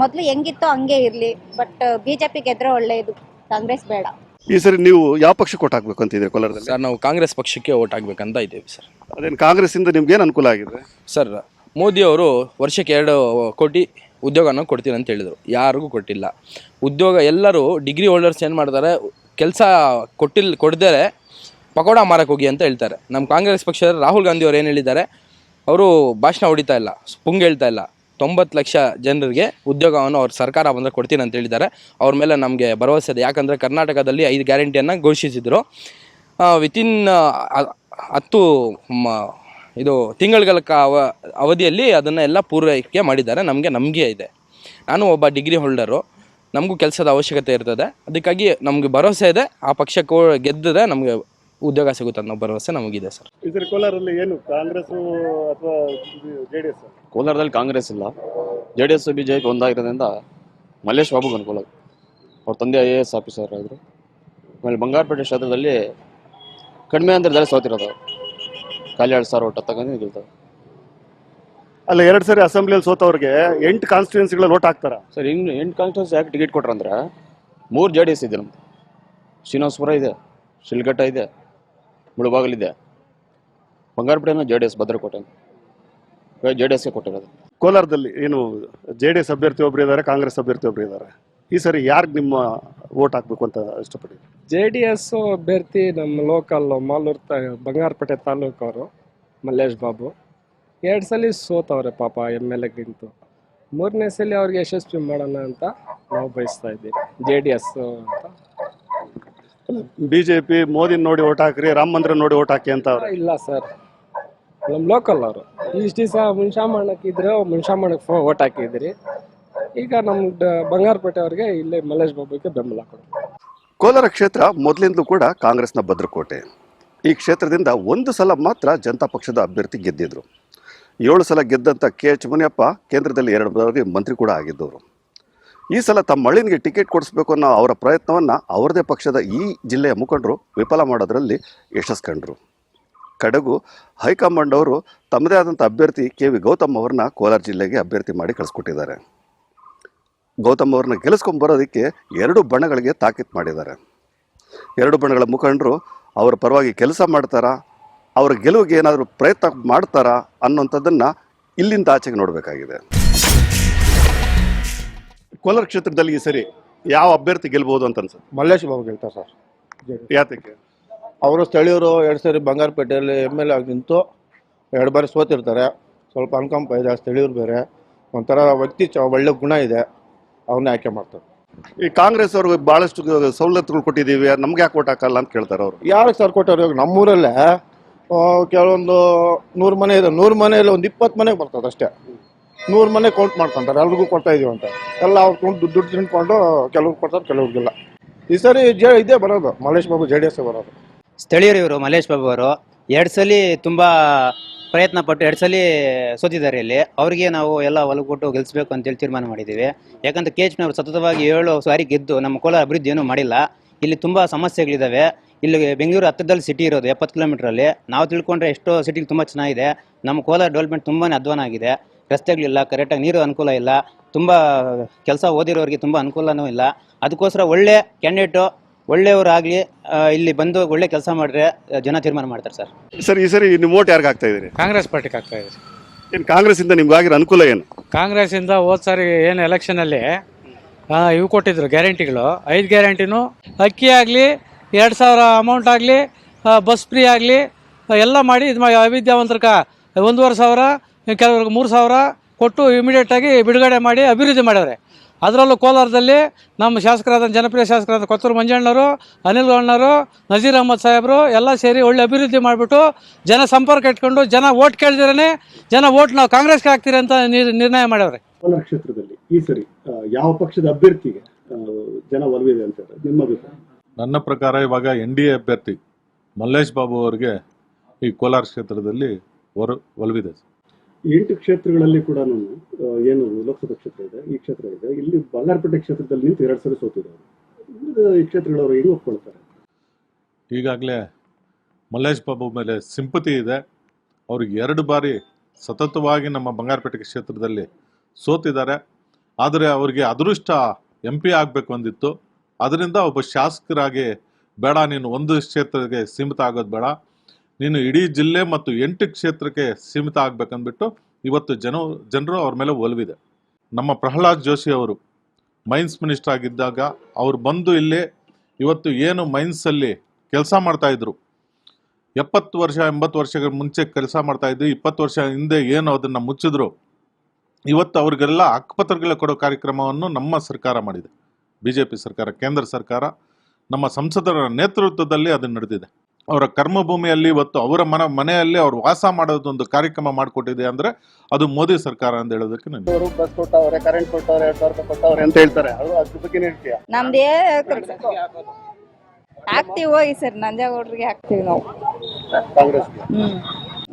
ಮೊದ್ಲು ಹೆಂಗಿತ್ತು ಹಂಗೆ ಇರ್ಲಿ. ಬಟ್ BJP ಗೆದ್ರೆ ಒಳ್ಳೇದು, ಕಾಂಗ್ರೆಸ್ ಬೇಡ. ಈ ಸರಿ ನೀವು ಯಾವ ಪಕ್ಷಕ್ಕೆ ಓಟ್ ಹಾಕ್ಬೇಕು ಅಂತಿದ್ದೀರಿ ಕೋಲಾರದಲ್ಲಿ? ಸರ್, ನಾವು ಕಾಂಗ್ರೆಸ್ ಪಕ್ಷಕ್ಕೆ ಓಟ್ ಹಾಕ್ಬೇಕಂತ ಇದ್ದೀವಿ ಸರ್. ಅದೇನು ಕಾಂಗ್ರೆಸ್ ಇಂದ ನಿಮ್ಗೆ ಏನು ಅನುಕೂಲ ಆಗಿದೆ? ಸರ್, ಮೋದಿ ಅವರು ವರ್ಷಕ್ಕೆ 2 ಕೋಟಿ ಉದ್ಯೋಗನ ಕೊಡ್ತೀನಿ ಅಂತ ಹೇಳಿದರು. ಯಾರಿಗೂ ಕೊಟ್ಟಿಲ್ಲ ಉದ್ಯೋಗ. ಎಲ್ಲರೂ ಡಿಗ್ರಿ ಹೋಲ್ಡರ್ಸ್ ಏನು ಮಾಡ್ತಾರೆ, ಕೆಲಸ ಕೊಡ್ದರೆ ಪಕೋಡ ಮಾರಕ್ಕೆ ಹೋಗಿ ಅಂತ ಹೇಳ್ತಾರೆ. ನಮ್ಮ ಕಾಂಗ್ರೆಸ್ ಪಕ್ಷದ ರಾಹುಲ್ ಗಾಂಧಿ ಅವರು ಏನು ಹೇಳಿದ್ದಾರೆ, ಅವರು ಭಾಷಣ ಹೊಡಿತಾ ಇಲ್ಲ, ಪುಂಗ್ ಹೇಳ್ತಾ ಇಲ್ಲ. 90 ಲಕ್ಷ ಜನರಿಗೆ ಉದ್ಯೋಗವನ್ನು ಅವ್ರ ಸರ್ಕಾರ ಬಂದರೆ ಕೊಡ್ತೀನಿ ಅಂತ ಹೇಳಿದ್ದಾರೆ. ಅವ್ರ ಮೇಲೆ ನಮಗೆ ಭರವಸೆ ಇದೆ. ಯಾಕಂದರೆ ಕರ್ನಾಟಕದಲ್ಲಿ 5 ಗ್ಯಾರಂಟಿಯನ್ನು ಘೋಷಿಸಿದರು. ವಿತಿನ್ 10 ತಿಂಗಳ ಅವಧಿಯಲ್ಲಿ ಅದನ್ನೆಲ್ಲ ಪೂರೈಕೆ ಮಾಡಿದ್ದಾರೆ. ನಮಗೆ ನಂಬಿಕೆ ಇದೆ. ನಾನು ಒಬ್ಬ ಡಿಗ್ರಿ ಹೋಲ್ಡರು, ನಮಗೂ ಕೆಲಸದ ಅವಶ್ಯಕತೆ ಇರ್ತದೆ. ಅದಕ್ಕಾಗಿ ನಮಗೆ ಭರವಸೆ ಇದೆ, ಆ ಪಕ್ಷಕ್ಕೆ ಗೆದ್ದರೆ ನಮಗೆ ಉದ್ಯೋಗ ಸಿಗುತ್ತೆ ಅನ್ನೋ ಭರವಸೆ ನಮಗಿದೆ ಸರ್. ಈ ಸರಿ ಕೋಲಾರಲ್ಲಿ ಏನು ಕಾಂಗ್ರೆಸ್ ಅಥವಾ JDS? ಕೋಲಾರದಲ್ಲಿ ಕಾಂಗ್ರೆಸ್ ಇಲ್ಲ, JDS BJP ಒಂದಾಗಿರೋದ್ರಿಂದ ಮಲ್ಲೇಶ್ ಬಾಬುಗೆ ಅನುಕೂಲ. ಅವ್ರ ತಂದೆ IAS ಆಫೀಸರ್ ಆಗಿದ್ರು. ಆಮೇಲೆ ಬಂಗಾರಪೇಟೆ ಕ್ಷೇತ್ರದಲ್ಲಿ ಕಡಿಮೆ ಅಂತರದಲ್ಲಿ ಸೋತಿರೋದು, ಖಾಲಿ 2,000 ಓಟ್ ತಗೊಂಡು ಗೆಲ್ತಾರೆ. ಅಲ್ಲ, 2 ಸರಿ ಅಸೆಂಬ್ಲಿಯಲ್ಲಿ ಸೋತವ್ರಿಗೆ 8 ಕಾನ್ಸ್ಟಿಟ್ಯೂನ್ಸಿಗಳಲ್ಲಿ ಓಟ್ ಹಾಕ್ತಾರ ಸರ್. ಇನ್ನು 8 ಕಾನ್ಸ್ಟಿಟ್ಯೂನ್ಸಿ ಯಾಕೆ ಟಿಕೆಟ್ ಕೊಟ್ರಂದ್ರೆ 3 JDS ಇದೆ ನಮ್ದು. ಶ್ರೀನಿವಾಸಪುರ ಇದೆ, ಶಿಲ್ಘಟ್ಟ ಇದೆ, ಮುಳಬಾಗಿಲಿದೆ. ಬಂಗಾರಪೇಟೆನ JDS ಭದ್ರಕೋಟೆ JDSಗೆ ಕೊಟ್ಟಿರೋದು. ಕೋಲಾರದಲ್ಲಿ ಏನು JDS ಅಭ್ಯರ್ಥಿ ಒಬ್ರು ಇದ್ದಾರೆ, ಕಾಂಗ್ರೆಸ್ ಅಭ್ಯರ್ಥಿ ಒಬ್ರು ಇದ್ದಾರೆ. ಈ ಸರಿ ಯಾರಿಗೆ ನಿಮ್ಮ ಓಟ್ ಹಾಕ್ಬೇಕು ಅಂತ ಇಷ್ಟಪಟ್ಟಿದ್ದೀರಿ? JDS ಅಭ್ಯರ್ಥಿ ನಮ್ಮ ಲೋಕಲ್ ಮಾಲೂರು ಬಂಗಾರಪೇಟೆ ತಾಲೂಕವರು ಮಲ್ಲೇಶ್ ಬಾಬು 2 ಸಲ ಸೋತವ್ರೆ ಪಾಪ MLAಗಿಂತೂ. 3ನೇ ಸಲ ಅವ್ರಿಗೆ ಯಶಸ್ವಿ ಮಾಡೋಣ ಅಂತ ನಾವು ಬಯಸ್ತಾ ಇದ್ದೀವಿ. JDS ಅಂತ BJP ಮೋದಿ ನೋಡಿ ಓಟ್ ಹಾಕ್ರಿ, ರಾಮ ಮಂದಿರ ನೋಡಿ ಓಟ್ ಹಾಕಿ ಅಂತ ಅವ್ರೆ. ಇಲ್ಲ ಸರ್, ನಮ್ಮ ಲೋಕಲ್ ಅವರು ಇಷ್ಟು ದಿವಸ ಮುನ್ಷಾಮಣ್ಣಕ್ಕಿದ್ರೆ ಮುನ್ಷಾಮಣ್ಣಕ್ಕೆ ಓಟ್ ಹಾಕಿದ್ರಿ. ಈಗ ನಮ್ಮ ಬಂಗಾರಪೇಟೆ ಅವ್ರಿಗೆ ಇಲ್ಲೇ ಮಲ್ಲೇಶ್ ಬಾಬುಗೆ ಬೆಂಬಲ ಕೊಡಿ. ಕೋಲಾರ ಕ್ಷೇತ್ರ ಮೊದಲಿಂದಲೂ ಕೂಡ ಕಾಂಗ್ರೆಸ್ನ ಭದ್ರಕೋಟೆ. ಈ ಕ್ಷೇತ್ರದಿಂದ 1 ಸಲ ಮಾತ್ರ ಜನತಾ ಪಕ್ಷದ ಅಭ್ಯರ್ಥಿ ಗೆದ್ದಿದ್ರು. 7 ಸಲ ಗೆದ್ದಂಥ KH ಮುನಿಯಪ್ಪ ಕೇಂದ್ರದಲ್ಲಿ 2 ಬಾರಿ ಮಂತ್ರಿ ಕೂಡ ಆಗಿದ್ದವರು. ಈ ಸಲ ತಮ್ಮ ಮಳಿನಿಗೆ ಟಿಕೆಟ್ ಕೊಡಿಸ್ಬೇಕು ಅನ್ನೋ ಅವರ ಪ್ರಯತ್ನವನ್ನು ಅವರದೇ ಪಕ್ಷದ ಈ ಜಿಲ್ಲೆಯ ಮುಖಂಡರು ವಿಫಲ ಮಾಡೋದರಲ್ಲಿ ಯಶಸ್ಸು ಕಂಡರು. ಕಡೆಗೂ ಹೈಕಮಾಂಡ್ ಅವರು ತಮ್ಮದೇ ಆದಂಥ ಅಭ್ಯರ್ಥಿ KV ಗೌತಮ್ ಅವ್ರನ್ನ ಕೋಲಾರ ಜಿಲ್ಲೆಗೆ ಅಭ್ಯರ್ಥಿ ಮಾಡಿ ಕಳಿಸ್ಕೊಟ್ಟಿದ್ದಾರೆ. ಗೌತಮ್ ಅವ್ರನ್ನ ಗೆಲ್ಲಿಸ್ಕೊಂಬರೋದಕ್ಕೆ 2 ಬಣಗಳಿಗೆ ತಾಕೀತು ಮಾಡಿದ್ದಾರೆ. 2 ಬಣಗಳ ಮುಖಂಡರು ಅವರ ಪರವಾಗಿ ಕೆಲಸ ಮಾಡ್ತಾರಾ, ಅವರ ಗೆಲುವಿಗೆ ಏನಾದರೂ ಪ್ರಯತ್ನ ಮಾಡ್ತಾರಾ ಅನ್ನೋಂಥದ್ದನ್ನು ಇಲ್ಲಿಂದ ಆಚೆಗೆ ನೋಡಬೇಕಾಗಿದೆ. ಕೋಲಾರ ಕ್ಷೇತ್ರದಲ್ಲಿ ಈ ಸರಿ ಯಾವ ಅಭ್ಯರ್ಥಿ ಗೆಲ್ಬಹುದು ಅಂತ ಅನ್ಸುತ್ತೆ? ಮಲ್ಲೇಶ್ ಬಾಬು ಗೆಲ್ತಾರೆ ಸರ್. ಯಾತಕ್ಕೆ? ಅವರು ಸ್ಥಳೀಯರು 2 ಸರಿ ಬಂಗಾರಪೇಟೆಯಲ್ಲಿ MLA ಆಗಿ ನಿಂತು 2 ಬಾರಿ ಸೋತಿರ್ತಾರೆ. ಸ್ವಲ್ಪ ಅನುಕಂಪ ಇದೆ, ಸ್ಥಳೀಯರು ಬೇರೆ ಒಂಥರ ವ್ಯಕ್ತಿ ಒಳ್ಳೆ ಗುಣ ಇದೆ, ಅವ್ರನ್ನ ಆಯ್ಕೆ ಮಾಡ್ತಾರೆ. ಈ ಕಾಂಗ್ರೆಸ್ ಅವ್ರಿಗೆ ಭಾಳಷ್ಟು ಸವಲತ್ತುಗಳು ಕೊಟ್ಟಿದ್ದೀವಿ, ನಮ್ಗೆ ಯಾಕೆ ಓಟ್ ಹಾಕಲ್ಲ ಅಂತ ಕೇಳ್ತಾರೆ ಅವರು. ಯಾರಿಗೆ ಸರ್ ಕೊಟ್ಟವ್ರು? ಇವಾಗ ನಮ್ಮೂರಲ್ಲೇ ಕೆಲವೊಂದು 100 ಮನೆ ಇದೆ, 100 ಮನೆಯಲ್ಲಿ ಒಂದು 20 ಮನೆಗೆ ಬರ್ತದೆ ಅಷ್ಟೇ. 100 ಮನೆ ಕೌಂಟ್ ಮಾಡ್ಕೊಂತಾರೆ, ಎಲ್ರಿಗೂ ಕೊಡ್ತಾ ಇದೀವಿ ಅಂತ. ಎಲ್ಲ ಅವ್ರು ದುಡ್ಡು ತಿನ್ಕೊಂಡು ಕೆಲವ್ರು ಕೊಡ್ತಾರೆ, ಕೆಲವ್ರಿಗಿಲ್ಲ. ಈ ಸರಿ ಇದೇ ಬರೋದು, ಮಲ್ಲೇಶ್ ಬಾಬು JDS ಬರೋದು. ಸ್ಥಳೀಯರು ಇವರು ಮಲ್ಲೇಶ್ ಬಾಬು ಅವರು 2 ಸಲ ತುಂಬ ಪ್ರಯತ್ನ ಪಟ್ಟು 2 ಸಲ ಸೋತಿದ್ದಾರೆ. ಇಲ್ಲಿ ಅವರಿಗೆ ನಾವು ಎಲ್ಲ ಒಲವು ಕೊಟ್ಟು ಗೆಲ್ಲಿಸಬೇಕು ಅಂತೇಳಿ ತೀರ್ಮಾನ ಮಾಡಿದ್ದೀವಿ. ಯಾಕಂದ್ರೆ KH ಅವರು ಸತತವಾಗಿ 7 ಸಾರಿ ಗೆದ್ದು ನಮ್ಮ ಕೋಲಾರ ಅಭಿವೃದ್ಧಿ ಏನೂ ಮಾಡಿಲ್ಲ. ಇಲ್ಲಿ ತುಂಬ ಸಮಸ್ಯೆಗಳಿದ್ದಾವೆ. ಇಲ್ಲಿ ಬೆಂಗಳೂರು ಹತ್ತಿರದಲ್ಲಿ ಸಿಟಿ ಇರೋದು 70 ಕಿಲೋಮೀಟ್ರಲ್ಲಿ. ನಾವು ತಿಳ್ಕೊಂಡ್ರೆ ಎಷ್ಟೋ ಸಿಟಿಲಿ ತುಂಬ ಚೆನ್ನಾಗಿದೆ. ನಮ್ಮ ಕೋಲಾರ ಡೆವಲಪ್ಮೆಂಟ್ ತುಂಬಾ ಅಧ್ವಾನ ಆಗಿದೆ. ರಸ್ತೆಗಳಿಲ್ಲ, ಕರೆಕ್ಟಾಗಿ ನೀರು ಅನುಕೂಲ ಇಲ್ಲ, ತುಂಬ ಕೆಲಸ ಓದಿರೋರಿಗೆ ತುಂಬ ಅನುಕೂಲನೂ ಇಲ್ಲ. ಅದಕ್ಕೋಸ್ಕರ ಒಳ್ಳೆ ಕ್ಯಾಂಡಿಡೇಟು, ಒಳ್ಳೆಯವರಾಗಲಿ ಇಲ್ಲಿ ಬಂದು ಒಳ್ಳೆ ಕೆಲಸ ಮಾಡಿದ್ರೆ ಜನ ತೀರ್ಮಾನ ಮಾಡ್ತಾರೆ ಸರ್. ಸರ್, ಈ ಸರಿ ನಿಮ್ಮ ಓಟ್ ಯಾರಿಗೆ ಹಾಕ್ತಾ ಇದ್ದೀರಿ? ಕಾಂಗ್ರೆಸ್ ಪಾರ್ಟಿಗೆ ಆಗ್ತಾ ಇದೆ. ಏನು ಕಾಂಗ್ರೆಸ್ಸಿಂದ ನಿಮ್ಗೆ ಆಗಿರೋ ಅನುಕೂಲ ಏನು? ಕಾಂಗ್ರೆಸ್ಸಿಂದ ಹೋದ ಸಾರಿ ಏನು ಎಲೆಕ್ಷನಲ್ಲಿ ಇವು ಕೊಟ್ಟಿದ್ರು ಗ್ಯಾರಂಟಿಗಳು, 5 ಗ್ಯಾರಂಟಿನೂ ಅಕ್ಕಿ ಆಗಲಿ, 2,000 ಅಮೌಂಟ್ ಆಗಲಿ, ಬಸ್ ಫ್ರೀ ಆಗಲಿ ಎಲ್ಲ ಮಾಡಿ ಇದು ಅವಿದ್ಯಾವಂತರ್ಕ 1,500, ಕೆಲವ್ರಿಗೆ 3,000 ಕೊಟ್ಟು ಇಮಿಡಿಯೇಟಾಗಿ ಬಿಡುಗಡೆ ಮಾಡಿ ಅಭಿವೃದ್ಧಿ ಮಾಡ್ಯಾರೆ. ಅದರಲ್ಲೂ ಕೋಲಾರದಲ್ಲಿ ನಮ್ಮ ಶಾಸಕರಾದ ಜನಪ್ರಿಯ ಶಾಸಕರಾದ ಕೊತ್ತೂರು ಮಂಜಣ್ಣವರು, ಅನಿಲ್ ಗೌಡನವರು, ನಜೀರ್ ಅಹಮದ್ ಸಾಹೇಬರು ಎಲ್ಲ ಸೇರಿ ಒಳ್ಳೆ ಅಭಿವೃದ್ಧಿ ಮಾಡಿಬಿಟ್ಟು ಜನ ಸಂಪರ್ಕ ಇಟ್ಕೊಂಡು ಜನ ಓಟ್ ಕೇಳಿದ್ರೆ ಜನ ಓಟ್ ನಾವು ಕಾಂಗ್ರೆಸ್ಗೆ ಹಾಕ್ತೀರಿ ಅಂತ ನಿರ್ಣಯ ಮಾಡ್ಯವ್ರೆ. ಕೋಲಾರ ಕ್ಷೇತ್ರದಲ್ಲಿ ಈ ಸರಿ ಯಾವ ಪಕ್ಷದ ಅಭ್ಯರ್ಥಿಗೆ ಜನ ಒಲವಿದೆ ಅಂತ ನಿಮ್ಮ ಅಭಿಪ್ರಾಯ? ನನ್ನ ಪ್ರಕಾರ ಇವಾಗ NDA ಅಭ್ಯರ್ಥಿ ಮಲ್ಲೇಶ್ ಬಾಬು ಅವರಿಗೆ ಈ ಕೋಲಾರ ಕ್ಷೇತ್ರದಲ್ಲಿ ಒಲವಿದೆ. 8 ಕ್ಷೇತ್ರಗಳಲ್ಲಿ ಕೂಡ ಏನು ಲೋಕಸಭಾ ಕ್ಷೇತ್ರ ಇದೆ, ಈ ಕ್ಷೇತ್ರ ಇದೆ, ಇಲ್ಲಿ ಬಂಗಾರಪೇಟೆ ಕ್ಷೇತ್ರದಲ್ಲಿ ನಿಂತು 2 ಸರಿ ಸೋತಿದ್ದಾರೆ. ಈ ಕ್ಷೇತ್ರಗಳವರು ಹೆಂಗೆ ಒಪ್ಕೊಳ್ತಾರೆ? ಈಗಾಗಲೇ ಮಲ್ಲೇಶ್ ಬಾಬು ಮೇಲೆ ಸಿಂಪತಿ ಇದೆ. ಅವ್ರಿಗೆ 2 ಬಾರಿ ಸತತವಾಗಿ ನಮ್ಮ ಬಂಗಾರಪೇಟೆ ಕ್ಷೇತ್ರದಲ್ಲಿ ಸೋತಿದ್ದಾರೆ. ಆದರೆ ಅವರಿಗೆ ಅದೃಷ್ಟ MP ಆಗಬೇಕು ಅಂದಿತ್ತು. ಅದರಿಂದ ಒಬ್ಬ ಶಾಸಕರಾಗಿ ಬೇಡ, ನೀನು ಒಂದು ಕ್ಷೇತ್ರಕ್ಕೆ ಸೀಮಿತ ಆಗೋದು ಬೇಡ, ನೀನು ಇಡೀ ಜಿಲ್ಲೆ ಮತ್ತು 8 ಕ್ಷೇತ್ರಕ್ಕೆ ಸೀಮಿತ ಆಗಬೇಕಂದ್ಬಿಟ್ಟು ಇವತ್ತು ಜನರು ಅವ್ರ ಮೇಲೆ ಒಲವಿದೆ. ನಮ್ಮ ಪ್ರಹ್ಲಾದ್ ಜೋಶಿ ಅವರು ಮೈನ್ಸ್ ಮಿನಿಸ್ಟರ್ ಆಗಿದ್ದಾಗ ಅವ್ರು ಬಂದು ಇಲ್ಲಿ ಇವತ್ತು ಏನು ಮೈನ್ಸಲ್ಲಿ ಕೆಲಸ ಮಾಡ್ತಾಯಿದ್ರು, 70 ವರ್ಷ 80 ವರ್ಷಗಳ ಮುಂಚೆ ಕೆಲಸ ಮಾಡ್ತಾಯಿದ್ರು, 20 ವರ್ಷ ಹಿಂದೆ ಏನು ಅದನ್ನು ಮುಚ್ಚಿದ್ರು, ಇವತ್ತು ಅವ್ರಿಗೆಲ್ಲ ಹಕ್ಕುಪತ್ರಗಳ ಕೊಡೋ ಕಾರ್ಯಕ್ರಮವನ್ನು ನಮ್ಮ ಸರ್ಕಾರ ಮಾಡಿದೆ. BJP ಸರ್ಕಾರ, ಕೇಂದ್ರ ಸರ್ಕಾರ, ನಮ್ಮ ಸಂಸದರ ನೇತೃತ್ವದಲ್ಲಿ ಅದು ನಡೆದಿದೆ. ಅವರ ಕರ್ಮಭೂಮಿಯಲ್ಲಿ ಇವತ್ತು ಅವರ ಮನೆಯಲ್ಲಿ ಅವ್ರು ವಾಸ ಮಾಡೋದೊಂದು ಕಾರ್ಯಕ್ರಮ ಮಾಡಿಕೊಟ್ಟಿದೆ ಅಂದರೆ ಅದು ಮೋದಿ ಸರ್ಕಾರ ಅಂತ ಹೇಳೋದಕ್ಕೆ ಅವರು ಬಸ್ ಕೊಟ್ಟವ್ರೆ, ಕರೆಂಟ್ ಕೊಟ್ಟವ್ರೆ, 2,000 ರೂಪಾಯಿ ಕೊಟ್ಟವ್ರೆ ಅಂತ ಹೇಳ್ತಾರೆ. ಅದ್ರ ಬಗ್ಗೆ ಹೇಳ್ತೀಯಾ? ನಮ್ದೇ ಹಾಕ್ತಿವಿ ಹೋಗಿ ಸರ್, ನಂಜೇಗೌಡರಿಗೆ ಹಾಕ್ತಿವಿ ನಾವು.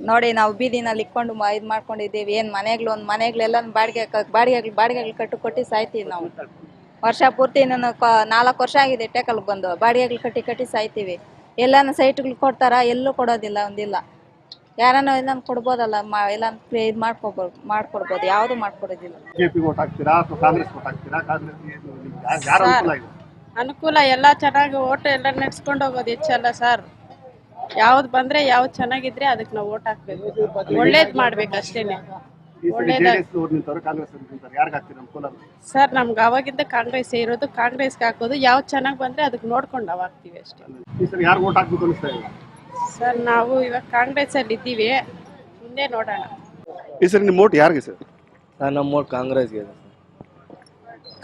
ನೋಡಿ ನಾವು ಬೀದಿನಲ್ಲಿ ಇಕ್ಕೊಂಡು ಇದು ಮಾಡ್ಕೊಂಡಿದ್ದೀವಿ. ಏನು ಒಂದು ಮನೆಗಳೆಲ್ಲ ಬಾಡಿಗೆಗಳು ಕಟ್ಟಿ ಸಾಯ್ತೀವಿ ನಾವು. ವರ್ಷ ಪೂರ್ತಿ 4 ವರ್ಷ ಆಗಿದೆ ಟೇಕಲ್ ಬಂದು ಬಾಡಿಗೆಗಳು ಕಟ್ಟಿ ಸಾಯ್ತೀವಿ. ಎಲ್ಲಾನು ಸೈಟ್ಗಳು ಕೊಡ್ತಾರ, ಎಲ್ಲೂ ಕೊಡೋದಿಲ್ಲ, ಒಂದಿಲ್ಲ. ಯಾರನ್ನ ಎಲ್ಲಾನು ಕೊಡ್ಬೋದಲ್ಲ, ಎಲ್ಲ ಇದು ಮಾಡ್ಕೊಡ್ಬೋದು, ಯಾವುದು ಮಾಡ್ಕೊಡೋದಿಲ್ಲ. ಅನುಕೂಲ ಎಲ್ಲ ಚೆನ್ನಾಗಿ ಓಟ್ ಎಲ್ಲ ನಡೆಸ್ಕೊಂಡು ಹೋಗೋದು ಹೆಚ್ಚಲ್ಲ ಸರ್. ಯಾವ್ದು ಬಂದ್ರೆ ಯಾವ್ದು ಚೆನ್ನಾಗಿದ್ರೆ ಅದಕ್ಕೆ ನಾವು ಓಟ್ ಹಾಕ್ಬೇಕು, ಒಳ್ಳೇದ್ ಮಾಡ್ಬೇಕು ಅಷ್ಟೇನೆ. ಸರ್ ನಮ್ಗೆ ಅವಾಗಿಂದ ಕಾಂಗ್ರೆಸ್ ಇರೋದು, ಕಾಂಗ್ರೆಸ್ಗೆ ಹಾಕೋದು. ಯಾವ್ದು ಚೆನ್ನಾಗಿ ಬಂದ್ರೆ ಅದಕ್ಕೆ ನೋಡ್ಕೊಂಡು ನಾವು ಹಾಕ್ತಿವಿ ಅಷ್ಟೇ. ಸರ್ ನಾವು ಇವಾಗ ಕಾಂಗ್ರೆಸ್ ಅಲ್ಲಿ ಇದ್ದೀವಿ, ಮುಂದೆ ನೋಡೋಣ. ಈ ಸರಿ ನಿಮ್ಮ ಓಟ್ ಯಾರಿಗೆ ಸರ್? ನಮ್ಮ ಓಟ್ ಕಾಂಗ್ರೆಸ್ಗೆ.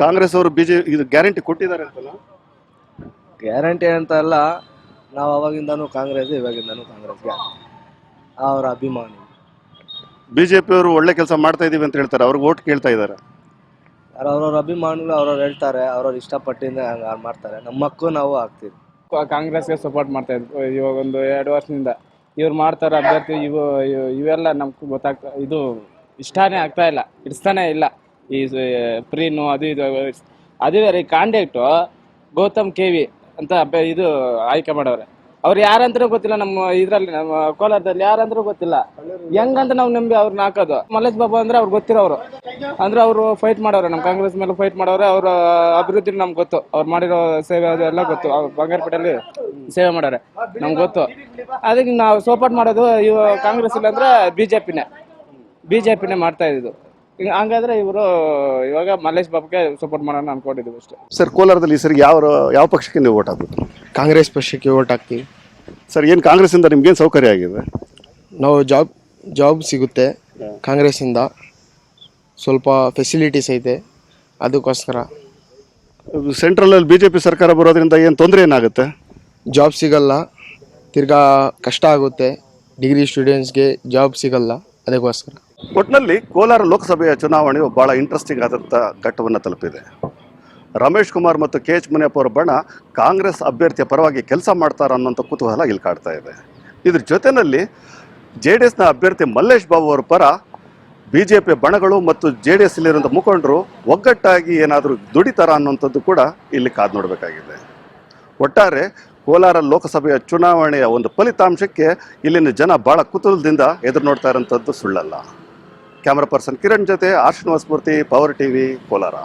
ಕಾಂಗ್ರೆಸ್ ಅವರು ಇದು ಗ್ಯಾರಂಟಿ ಕೊಟ್ಟಿದ್ದಾರೆ ಅಂತಲ್ಲ? ಗ್ಯಾರಂಟಿ ಅಂತ ಅಲ್ಲ, ನಾವು ಅವಾಗಿಂದನೂ ಕಾಂಗ್ರೆಸ್, ಇವಾಗಿಂದನೂ ಕಾಂಗ್ರೆಸ್ಗೆ ಅವರ ಅಭಿಮಾನಿ. ಬಿಜೆಪಿ ಅವರು ಒಳ್ಳೆ ಕೆಲಸ ಮಾಡ್ತಾ ಇದೀವಿ ಅಂತ ಹೇಳ್ತಾರೆ, ಅವ್ರಿಗೆ ಓಟ್ ಕೇಳ್ತಾ ಇದ್ದಾರೆ. ಅವ್ರವ್ರ ಅಭಿಮಾನಿಗಳು ಅವ್ರವ್ರು ಹೇಳ್ತಾರೆ, ಅವ್ರವ್ರು ಇಷ್ಟಪಟ್ಟಿಂದ ಹಂಗೆ ಮಾಡ್ತಾರೆ. ನಮ್ಮ ಹಕ್ಕು ನಾವು ಹಾಕ್ತೀವಿ. ಕಾಂಗ್ರೆಸ್ಗೆ ಸಪೋರ್ಟ್ ಮಾಡ್ತಾ ಇದ್ವಿ ಇವಾಗ ಒಂದು 2 ವರ್ಷದಿಂದ. ಇವ್ರು ಮಾಡ್ತಾರ ಅಭ್ಯರ್ಥಿ ಇವೆಲ್ಲ ನಮ್ಗೆ ಗೊತ್ತಾಗ್ತಾ, ಇದು ಇಷ್ಟನೇ ಆಗ್ತಾ ಇಲ್ಲ, ಇಡಿಸ್ತಾನೆ ಇಲ್ಲ. ಈ ಪ್ರೀನು ಅದು ಇದು ಅದೇ ಈ ಕಾಂಟ್ಯಾಕ್ಟು ಗೌತಮ್ KV ಅಂತ ಇದು ಆಯ್ಕೆ ಮಾಡವ್ರೆ. ಅವ್ರು ಯಾರಂದ್ರೂ ಗೊತ್ತಿಲ್ಲ, ನಮ್ಮ ಇದ್ರಲ್ಲಿ ನಮ್ಮ ಕೋಲಾರದಲ್ಲಿ ಯಾರಂದ್ರೂ ಗೊತ್ತಿಲ್ಲ. ಹೆಂಗಂತ ನಾವು ನಂಬಿ ಅವ್ರನ್ನ ಹಾಕೋದು. ಮಲ್ಲೇಶ್ ಬಾಬು ಅಂದ್ರೆ ಅವ್ರು ಗೊತ್ತಿರೋರು, ಅಂದ್ರೆ ಅವರು ಫೈಟ್ ಮಾಡವ್ರೆ, ನಮ್ಮ ಕಾಂಗ್ರೆಸ್ ಮೇಲೆ ಫೈಟ್ ಮಾಡವ್ರೆ. ಅವ್ರ ಅಭಿವೃದ್ಧಿ ನಮ್ಗೆ ಗೊತ್ತು, ಅವ್ರು ಮಾಡಿರೋ ಸೇವೆ ಅದೆಲ್ಲ ಗೊತ್ತು. ಅವ್ರು ಬಂಗಾರಪೇಟೆಯಲ್ಲಿ ಸೇವೆ ಮಾಡವ್ರೆ, ನಮ್ಗೆ ಗೊತ್ತು. ಅದಕ್ಕೆ ನಾವು ಸಪೋರ್ಟ್ ಮಾಡೋದು ಕಾಂಗ್ರೆಸ್ ಇಲ್ಲ ಅಂದ್ರೆ ಬಿಜೆಪಿನೇ ಮಾಡ್ತಾ ಇದ್ದು. ಹಂಗಾದ್ರೆ ಇವರು ಇವಾಗ ಮಲ್ಲೇಶ್ ಬಾಬುಗೆ ಸಪೋರ್ಟ್ ಮಾಡೋಣ ಅನ್ಕೊಂಡಿದ್ದೀವಿ ಅಷ್ಟೇ. ಸರ್ ಕೋಲಾರದಲ್ಲಿ ಈ ಸರಿ ಯಾವ ಪಕ್ಷಕ್ಕೆ ನೀವು ಓಟ್ ಹಾಕ್ಬೇಕು? ಕಾಂಗ್ರೆಸ್ ಪಕ್ಷಕ್ಕೆ ಓಟ್ ಹಾಕ್ತೀವಿ ಸರ್. ಏನು ಕಾಂಗ್ರೆಸ್ಸಿಂದ ನಿಮ್ಗೇನು ಸೌಕರ್ಯ ಆಗಿದೆ? ನಾವು ಜಾಬ್ ಸಿಗುತ್ತೆ ಕಾಂಗ್ರೆಸ್ಸಿಂದ, ಸ್ವಲ್ಪ ಫೆಸಿಲಿಟೀಸ್ ಐತೆ, ಅದಕ್ಕೋಸ್ಕರ. ಸೆಂಟ್ರಲಲ್ಲಿ ಬಿಜೆಪಿ ಸರ್ಕಾರ ಬರೋದ್ರಿಂದ ಏನು ತೊಂದರೆ ಏನಾಗುತ್ತೆ? ಜಾಬ್ ಸಿಗಲ್ಲ, ತಿರ್ಗಾ ಕಷ್ಟ ಆಗುತ್ತೆ. ಡಿಗ್ರಿ ಸ್ಟೂಡೆಂಟ್ಸ್ಗೆ ಜಾಬ್ ಸಿಗಲ್ಲ, ಅದಕ್ಕೋಸ್ಕರ. ಒಟ್ಟಿನಲ್ಲಿ ಕೋಲಾರ ಲೋಕಸಭೆಯ ಚುನಾವಣೆಯು ಬಹಳ ಇಂಟ್ರೆಸ್ಟಿಂಗ್ ಆದಂಥ ಘಟ್ಟವನ್ನು ತಲುಪಿದೆ. ರಮೇಶ್ ಕುಮಾರ್ ಮತ್ತು KH ಮುನಿಯಪ್ಪ ಅವರ ಬಣ ಕಾಂಗ್ರೆಸ್ ಅಭ್ಯರ್ಥಿಯ ಪರವಾಗಿ ಕೆಲಸ ಮಾಡ್ತಾರ ಅನ್ನೋಂಥ ಕುತೂಹಲ ಇಲ್ಲಿ ಕಾಡ್ತಾ ಇದೆ. ಇದ್ರ ಜೊತೆಯಲ್ಲಿ JDSನ ಅಭ್ಯರ್ಥಿ ಮಲ್ಲೇಶ್ ಬಾಬು ಅವರ ಪರ ಬಿಜೆಪಿ ಬಣಗಳು ಮತ್ತು JDSನಲ್ಲಿರುವಂಥ ಮುಖಂಡರು ಒಗ್ಗಟ್ಟಾಗಿ ಏನಾದರೂ ದುಡಿತಾರ ಅನ್ನೋಂಥದ್ದು ಕೂಡ ಇಲ್ಲಿ ಕಾದು ನೋಡಬೇಕಾಗಿದೆ. ಒಟ್ಟಾರೆ ಕೋಲಾರ ಲೋಕಸಭೆಯ ಚುನಾವಣೆಯ ಒಂದು ಫಲಿತಾಂಶಕ್ಕೆ ಇಲ್ಲಿನ ಜನ ಬಹಳ ಕುತೂಹಲದಿಂದ ಎದುರು ನೋಡ್ತಾ ಇರೋಂಥದ್ದು ಸುಳ್ಳಲ್ಲ. ಕ್ಯಾಮರಾ ಪರ್ಸನ್ ಕಿರಣ್ ಜೊತೆ ಶ್ರೀನಿವಾಸ ಮೂರ್ತಿ, ಪವರ್ TV, ಕೋಲಾರ.